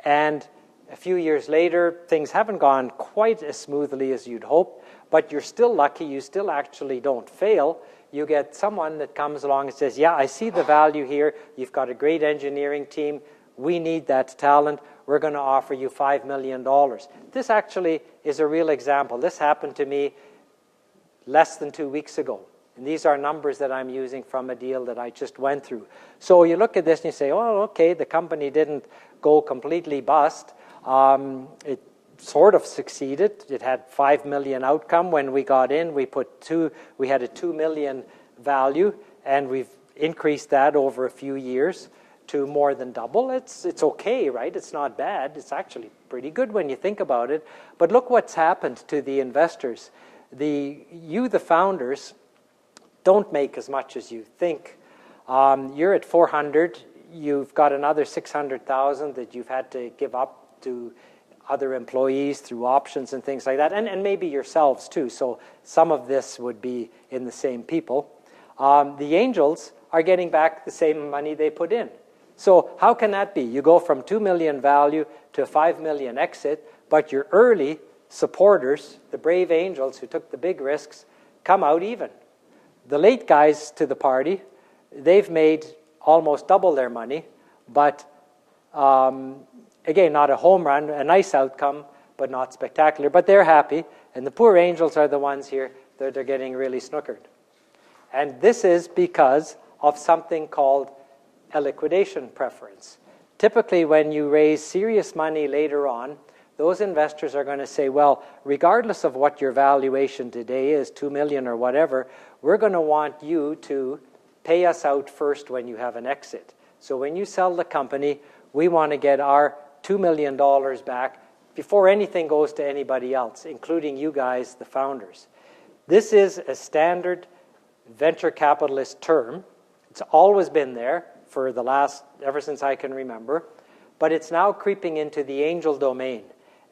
and a few years later, things haven't gone quite as smoothly as you'd hope, but you're still lucky. You still actually don't fail. You get someone that comes along and says, yeah, I see the value here. You've got a great engineering team. We need that talent. We're going to offer you $5 million. This actually is a real example. This happened to me less than 2 weeks ago. And these are numbers that I'm using from a deal that I just went through. So you look at this and you say, oh, okay, the company didn't go completely bust. It sort of succeeded. It had $5 million outcome. When we got in, we had a $2 million value, and we've increased that over a few years to more than double. It's okay, right? It's not bad. It's actually pretty good when you think about it. But look what's happened to the investors. The founders, don't make as much as you think. You're at 400. You've got another 600,000 that you've had to give up to other employees through options and things like that, and maybe yourselves too. So some of this would be in the same people. The angels are getting back the same money they put in. So how can that be? You go from 2 million value to a 5 million exit, but your early supporters, the brave angels who took the big risks, come out even. The late guys to the party, they've made almost double their money, but again, not a home run, a nice outcome, but not spectacular. But they're happy, and the poor angels are the ones here that are getting really snookered. And this is because of something called a liquidation preference. Typically, when you raise serious money later on, those investors are going to say, well, regardless of what your valuation today is, 2 million or whatever, we're going to want you to pay us out first when you have an exit. So when you sell the company, we want to get our $2 million back before anything goes to anybody else, including you guys, the founders. This is a standard venture capitalist term. It's always been there for the last, ever since I can remember, but it's now creeping into the angel domain.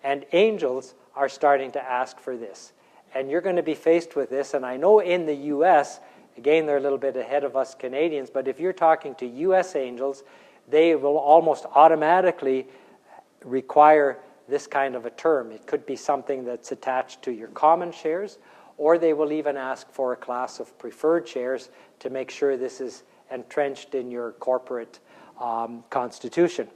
And angels are starting to ask for this. And you're going to be faced with this, and I know in the US, again, they're a little bit ahead of us Canadians, but if you're talking to US angels, they will almost automatically require this kind of a term. It could be something that's attached to your common shares, or they will even ask for a class of preferred shares to make sure this is entrenched in your corporate constitution.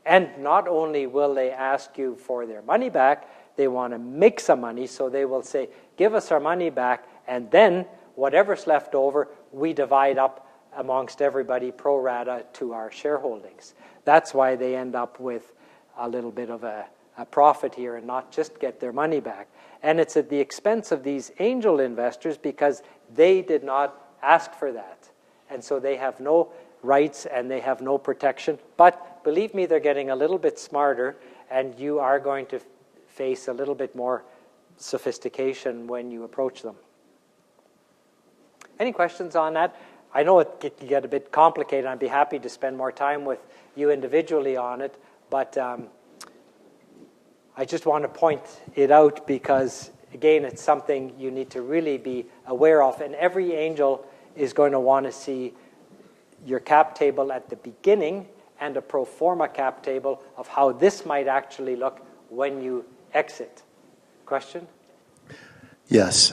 And not only will they ask you for their money back, they want to make some money, so they will say, give us our money back, and then whatever's left over, we divide up amongst everybody pro rata to our shareholdings. That's why they end up with a little bit of a profit here and not just get their money back. And it's at the expense of these angel investors because they did not ask for that. And so they have no rights and they have no protection. But believe me, they're getting a little bit smarter, and you are going to face a little bit more sophistication when you approach them. Any questions on that? I know it can get a bit complicated. I'd be happy to spend more time with you individually on it, but I just want to point it out because, again, it's something you need to really be aware of. And every angel is going to want to see your cap table at the beginning and a pro forma cap table of how this might actually look when you exit. Question? Yes.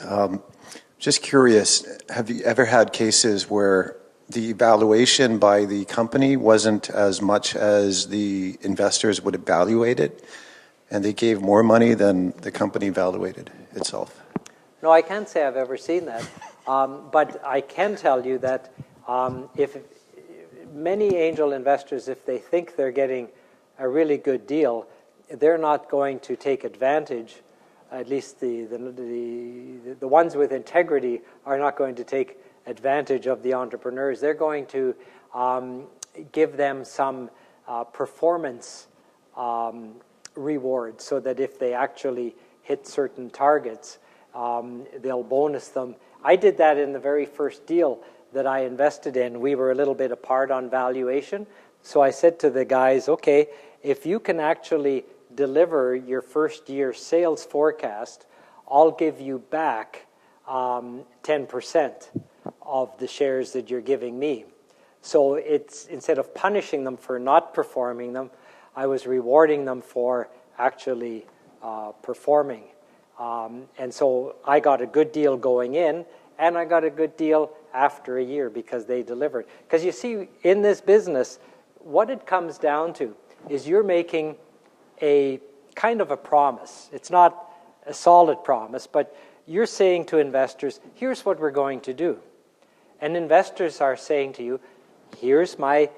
Just curious, have you ever had cases where the valuation by the company wasn't as much as the investors would evaluate it, and they gave more money than the company valuated itself? No, I can't say I've ever seen that. But I can tell you that if many angel investors, if they think they're getting a really good deal, they're not going to take advantage. At least the ones with integrity are not going to take advantage of the entrepreneurs. They're going to give them some performance reward so that if they actually hit certain targets, they'll bonus them. I did that in the very first deal that I invested in. We were a little bit apart on valuation. So I said to the guys, okay, if you can actually deliver your first year sales forecast, I'll give you back 10% of the shares that you're giving me. So it's instead of punishing them for not performing them, I was rewarding them for actually performing. And so I got a good deal going in, and I got a good deal after a year because they delivered. Because you see, in this business, what it comes down to is you're making a kind of a promise. It's not a solid promise, but you're saying to investors, here's what we're going to do. And investors are saying to you, here's my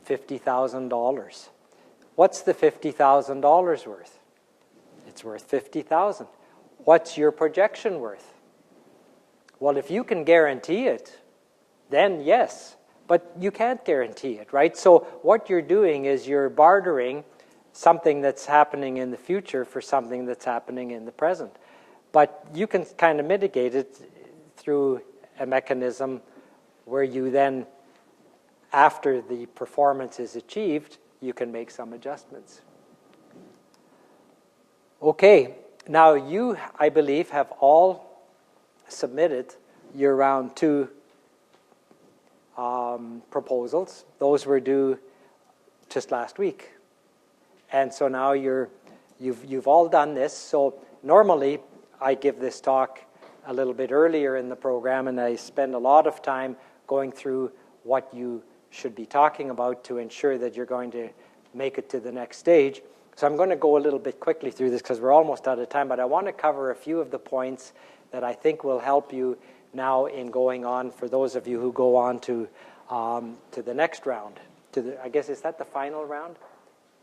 $50,000. What's the $50,000 worth? It's worth $50,000. What's your projection worth? Well, if you can guarantee it, then yes, but you can't guarantee it, right? So what you're doing is you're bartering something that's happening in the future for something that's happening in the present. But you can kind of mitigate it through a mechanism where you then, after the performance is achieved, you can make some adjustments. Okay, now you, I believe, have all submitted your round 2 proposals. Those were due just last week. And so now you've all done this. So normally I give this talk a little bit earlier in the program, and I spend a lot of time going through what you should be talking about to ensure that you're going to make it to the next stage. So I'm going to go a little bit quickly through this because we're almost out of time, but I want to cover a few of the points that I think will help you now in going on for those of you who go on to the next round. I guess, is that the final round?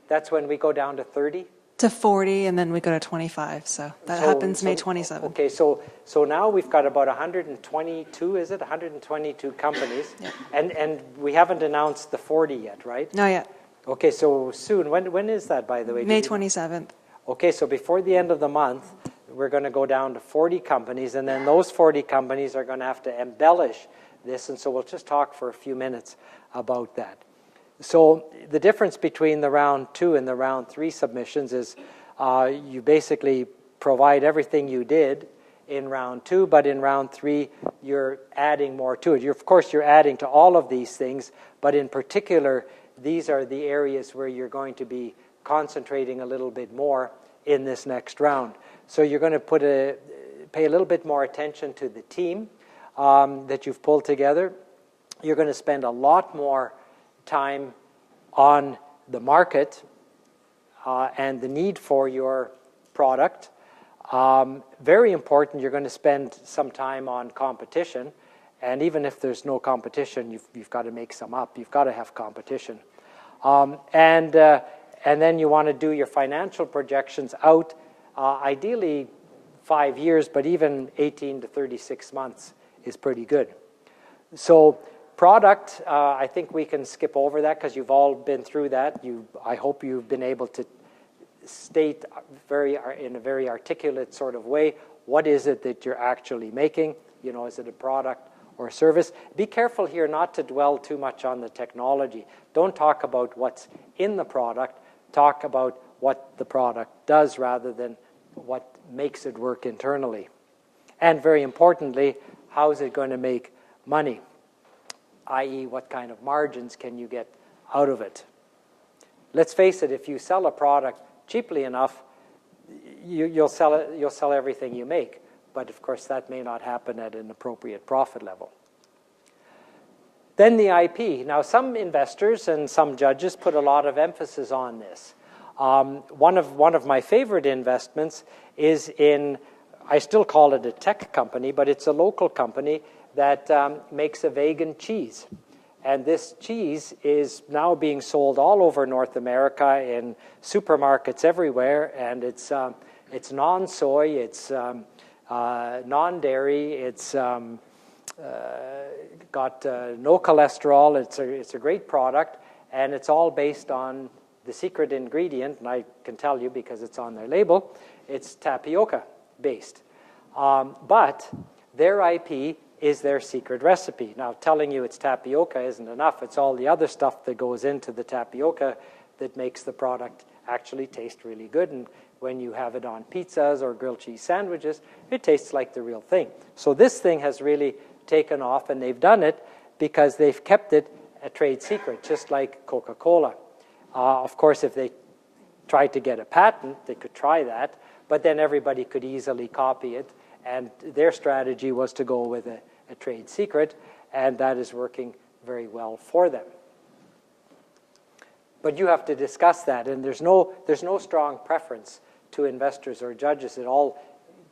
That's when we go down to 30? To 40, and then we go to 25. So that happens May 27th. Okay, so now we've got about 122, is it? 122 companies. Yep. And we haven't announced the 40 yet, right? Not yet. Okay, so soon. When is that, by the way? May 27th. Okay, so before the end of the month, we're going to go down to 40 companies, and then those 40 companies are going to have to embellish this, and so we'll just talk for a few minutes about that. So the difference between the round 2 and the round 3 submissions is you basically provide everything you did in round 2, but in round 3 you're adding more to it. Of course, you're adding to all of these things, but in particular, these are the areas where you're going to be concentrating a little bit more in this next round. So you're going to pay a little bit more attention to the team that you've pulled together. You're going to spend a lot more time on the market and the need for your product. Very important, you're going to spend some time on competition. And even if there's no competition, you've got to make some up. You've got to have competition. And then you want to do your financial projections out, ideally 5 years, but even 18 to 36 months is pretty good. So product, I think we can skip over that because you've all been through that. I hope you've been able to state in a very articulate sort of way, what is it that you're actually making? Is it a product or a service? Be careful here not to dwell too much on the technology. Don't talk about what's in the product. Talk about what the product does rather than what makes it work internally. And very importantly, how is it going to make money? I.e., what kind of margins can you get out of it? Let's face it, if you sell a product cheaply enough, you'll sell everything you make. But of course, that may not happen at an appropriate profit level. Then the IP. Now, some investors and some judges put a lot of emphasis on this. One of my favorite investments is in, I still call it a tech company, but it's a local company that makes a vegan cheese. And this cheese is now being sold all over North America in supermarkets everywhere, and it's non-soy, it's non-dairy, it's got no cholesterol, it's a great product, and it's all based on the secret ingredient, and I can tell you because it's on their label, it's tapioca based. But their IP is their secret recipe. Now, telling you it's tapioca isn't enough. It's all the other stuff that goes into the tapioca that makes the product actually taste really good. And when you have it on pizzas or grilled cheese sandwiches, it tastes like the real thing. So this thing has really taken off, and they've done it because they've kept it a trade secret, just like Coca-Cola. Of course, if they tried to get a patent, they could try that, but then everybody could easily copy it. And their strategy was to go with a trade secret, and that is working very well for them. But you have to discuss that, and there's no strong preference to investors or judges. It all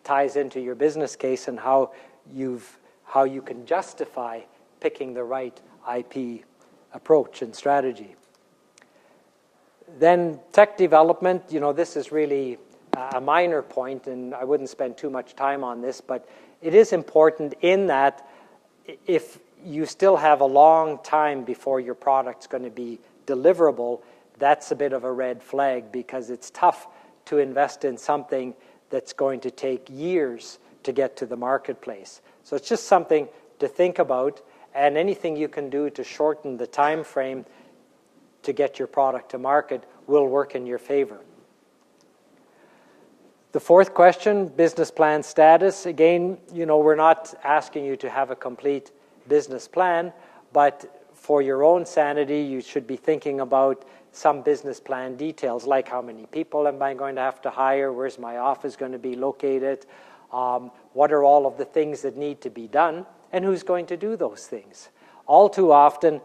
ties into your business case and how you can justify picking the right IP approach and strategy. Then tech development, this is really a minor point, and I wouldn't spend too much time on this, but it is important in that if you still have a long time before your product's going to be deliverable, that's a bit of a red flag because it's tough to invest in something that's going to take years to get to the marketplace. So it's just something to think about, and anything you can do to shorten the time frame to get your product to market will work in your favor. The fourth question, business plan status. Again, we're not asking you to have a complete business plan, but for your own sanity, you should be thinking about some business plan details, like how many people am I going to have to hire, where's my office going to be located, what are all of the things that need to be done, and who's going to do those things. All too often,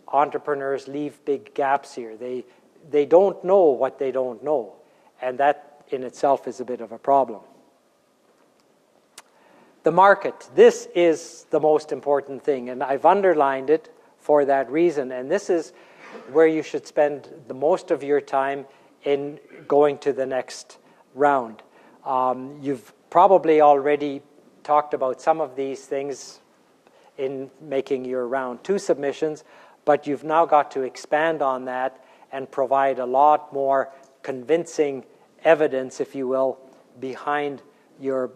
entrepreneurs leave big gaps here. They don't know what they don't know, and that in itself is a bit of a problem. The market. This is the most important thing, and I've underlined it for that reason, and this is where you should spend the most of your time in going to the next round. You've probably already talked about some of these things in making your round 2 submissions, but you've now got to expand on that and provide a lot more convincing evidence, if you will, behind your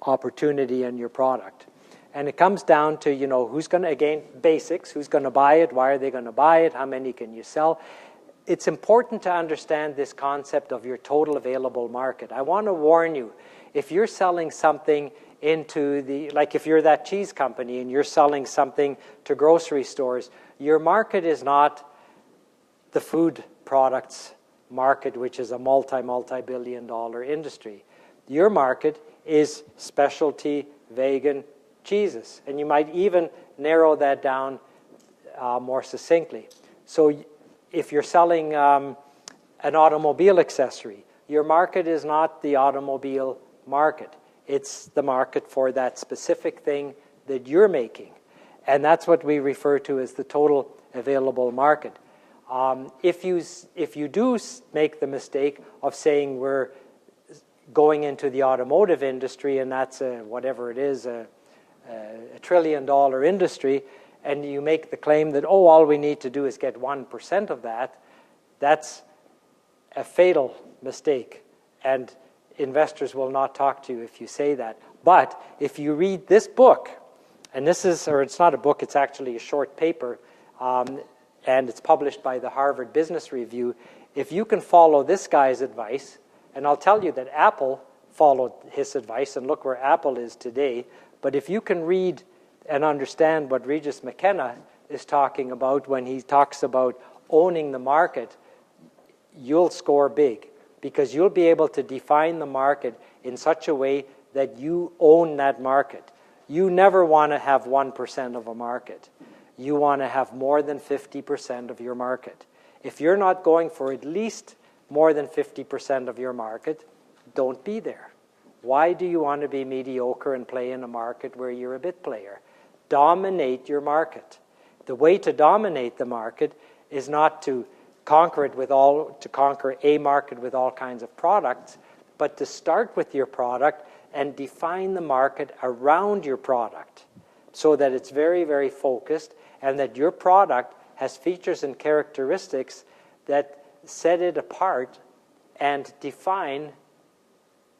opportunity and your product. And it comes down to, who's going to, again, basics, who's going to buy it, why are they going to buy it, how many can you sell. It's important to understand this concept of your total available market. I want to warn you, if you're selling something into like if you're that cheese company and you're selling something to grocery stores, your market is not the food products market, which is a multi-billion-dollar industry. Your market is specialty vegan cheeses, and you might even narrow that down more succinctly. So if you're selling an automobile accessory, your market is not the automobile market. It's the market for that specific thing that you're making, and that's what we refer to as the total available market. If you do make the mistake of saying we're going into the automotive industry, and that's whatever it is, a $1 trillion industry, and you make the claim that, all we need to do is get 1% of that, that's a fatal mistake. And investors will not talk to you if you say that. But if you read this book, and it's not a book, it's actually a short paper, and it's published by the Harvard Business Review, if you can follow this guy's advice, and I'll tell you that Apple followed his advice, and look where Apple is today. But if you can read and understand what Regis McKenna is talking about when he talks about owning the market, you'll score big, because you'll be able to define the market in such a way that you own that market. You never want to have 1% of a market. You want to have more than 50% of your market. If you're not going for at least more than 50% of your market, don't be there. Why do you want to be mediocre and play in a market where you're a bit player? Dominate your market. The way to dominate the market is not to conquer a market with all kinds of products, but to start with your product and define the market around your product so that it's very, very focused and that your product has features and characteristics that set it apart and define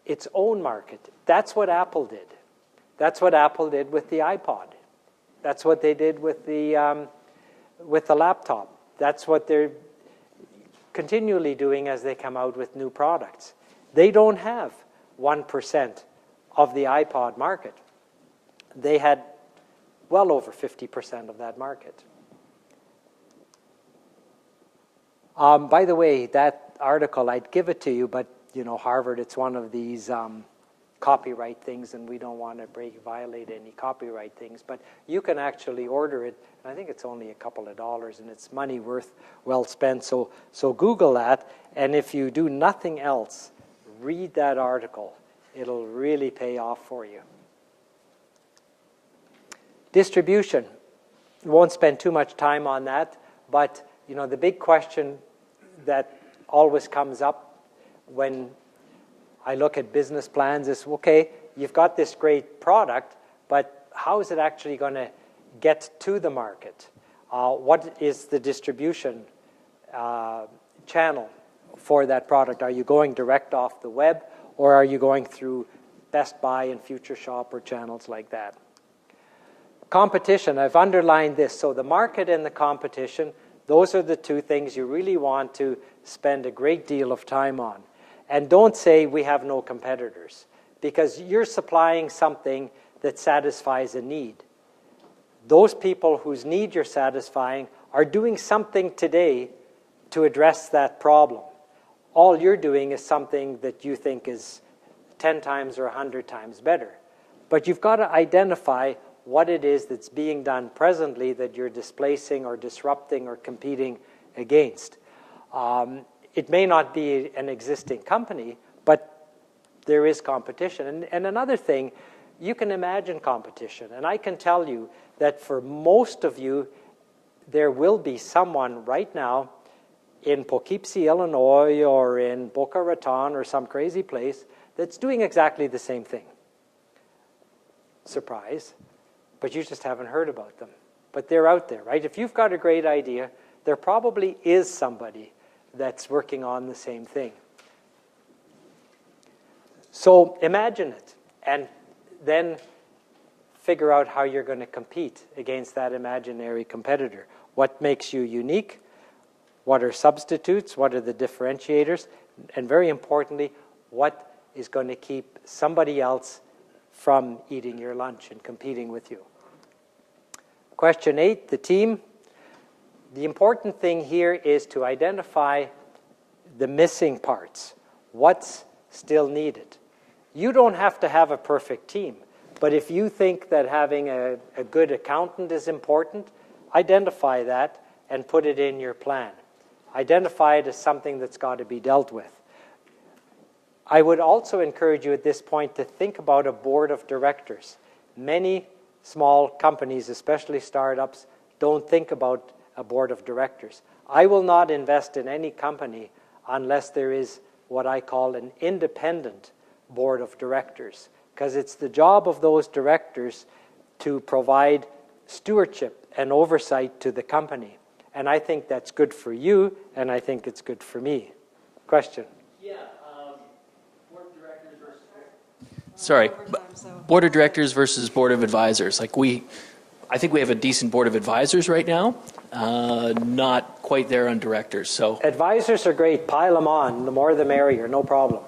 its own market. That's what Apple did. That's what Apple did with the iPod. That's what they did with the laptop. That's what they're continually doing as they come out with new products. They don't have 1% of the iPod market. They had well over 50% of that market. By the way, that article, I'd give it to you, but Harvard, it's one of these copyright things, and we don't want to violate any copyright things. But you can actually order it, and I think it's only a couple of dollars, and it's money well spent. So Google that, and if you do nothing else, read that article. It'll really pay off for you. Distribution. We won't spend too much time on that, but the big question that always comes up when I look at business plans is, okay, you've got this great product, but how is it actually going to get to the market? What is the distribution channel for that product? Are you going direct off the web, or are you going through Best Buy and Future Shop or channels like that? Competition, I've underlined this. So the market and the competition, those are the two things you really want to spend a great deal of time on. And don't say we have no competitors, because you're supplying something that satisfies a need. those people whose need you're satisfying are doing something today to address that problem. All you're doing is something that you think is 10 times or 100 times better. But you've got to identify what it is that's being done presently that you're displacing or disrupting or competing against. It may not be an existing company, but there is competition. And another thing, you can imagine competition. And I can tell you that for most of you, there will be someone right now in Poughkeepsie, Illinois, or in Boca Raton, or some crazy place that's doing exactly the same thing. Surprise. But you just haven't heard about them. But they're out there, right? If you've got a great idea, there probably is somebody that's working on the same thing. So imagine it, and then figure out how you're going to compete against that imaginary competitor. What makes you unique? What are substitutes? What are the differentiators? And very importantly, what is going to keep somebody else from eating your lunch and competing with you? Question 8, the team. The important thing here is to identify the missing parts. What's still needed? You don't have to have a perfect team, but if you think that having a good accountant is important, identify that and put it in your plan. Identify it as something that's got to be dealt with. I would also encourage you at this point to think about a board of directors. Many small companies, especially startups, don't think about a board of directors. I will not invest in any company unless there is what I call an independent board of directors, because it's the job of those directors to provide stewardship and oversight to the company. And I think that's good for you, and I think it's good for me. Question? Yeah, board of directors versus... Sorry, board of directors versus board of advisors. Like I think we have a decent board of advisors right now, not quite there on directors. So advisors are great, pile them on, the more the merrier, no problem.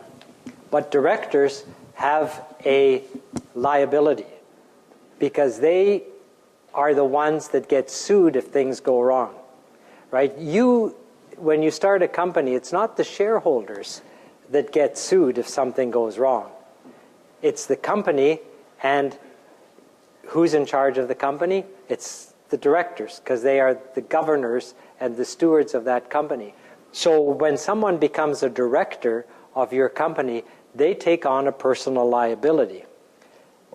But directors have a liability because they are the ones that get sued if things go wrong. Right? When you start a company, it's not the shareholders that get sued if something goes wrong. It's the company, and who's in charge of the company? It's the directors, because they are the governors and the stewards of that company. So when someone becomes a director of your company, they take on a personal liability.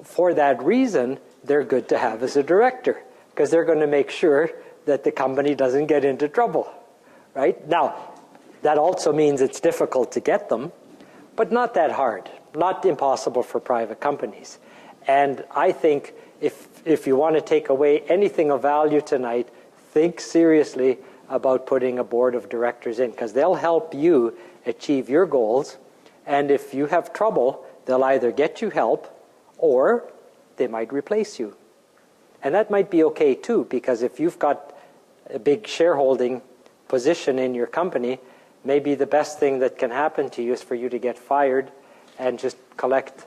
For that reason, they're good to have as a director, because they're going to make sure that the company doesn't get into trouble, right? Now, that also means it's difficult to get them, but not that hard, not impossible for private companies. And I think if you want to take away anything of value tonight, think seriously about putting a board of directors in, because they'll help you achieve your goals, and if you have trouble, they'll either get you help or they might replace you. And that might be okay too, because if you've got a big shareholding position in your company, maybe the best thing that can happen to you is for you to get fired and just collect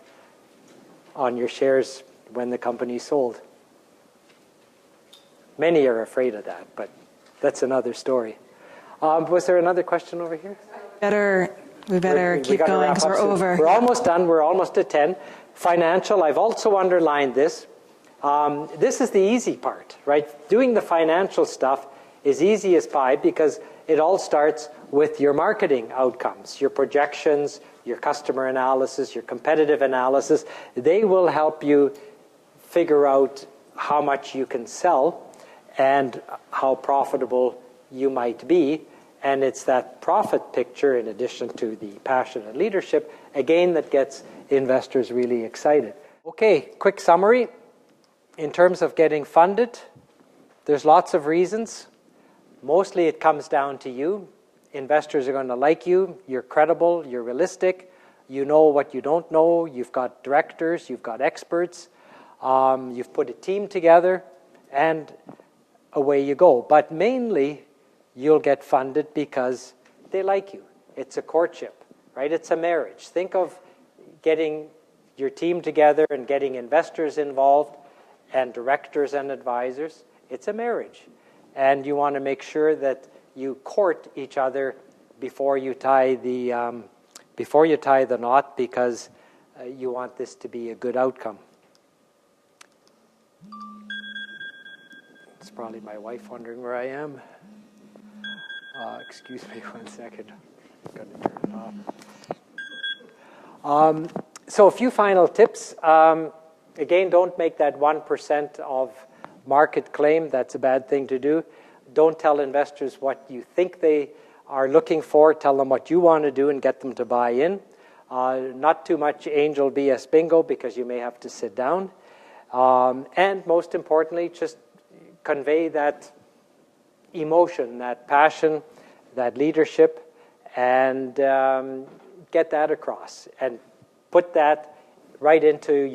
on your shares when the company's sold. Many are afraid of that, but that's another story. Was there another question over here? We better keep going because we're over. We're almost done. We're almost at 10. Financial, I've also underlined this. This is the easy part, right? Doing the financial stuff is easy as pie because it all starts with your marketing outcomes, your projections, your customer analysis, your competitive analysis. They will help you figure out how much you can sell and how profitable you might be. And it's that profit picture, in addition to the passion and leadership, again, that gets investors really excited. Okay, quick summary. In terms of getting funded, there's lots of reasons. Mostly it comes down to you. Investors are going to like you. You're credible. You're realistic. You know what you don't know. You've got directors. You've got experts. You've put a team together, and away you go. But mainly, you'll get funded because they like you. It's a courtship, right? It's a marriage. Think of getting your team together and getting investors involved and directors and advisors, it's a marriage. And you want to make sure that you court each other before you tie the knot, because you want this to be a good outcome. It's probably my wife wondering where I am. Excuse me 1 second. I've got to turn it off. So a few final tips. Again, don't make that 1% of market claim. That's a bad thing to do. Don't tell investors what you think they are looking for. Tell them what you want to do and get them to buy in. Not too much angel BS bingo, because you may have to sit down. And most importantly, just convey that emotion, that passion, that leadership, and get that across. And put that right into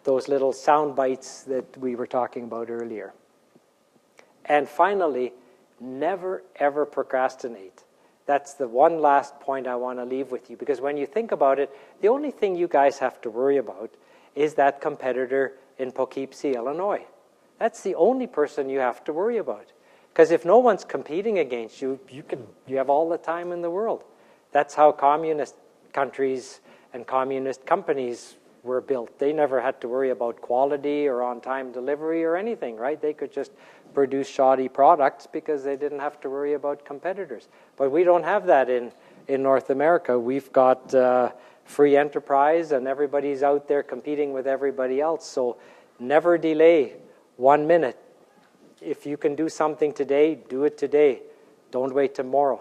those little sound bites that we were talking about earlier. And finally, never ever procrastinate. That's the one last point I want to leave with you, because when you think about it, the only thing you guys have to worry about is that competitor in Poughkeepsie, Illinois. That's the only person you have to worry about. Because if no one's competing against you, you have all the time in the world. That's how communist countries and communist companies were built. They never had to worry about quality or on-time delivery or anything, right? They could just produce shoddy products because they didn't have to worry about competitors. But we don't have that in North America. We've got free enterprise, and everybody's out there competing with everybody else. So never delay 1 minute. If you can do something today, do it today. Don't wait tomorrow.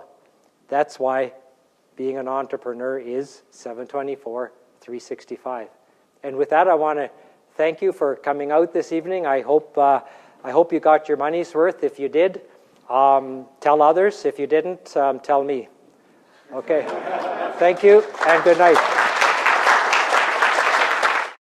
That's why being an entrepreneur is 7/24, 365. And with that, I want to thank you for coming out this evening. I hope you got your money's worth. If you did, tell others. If you didn't, tell me. Okay. Thank you, and good night.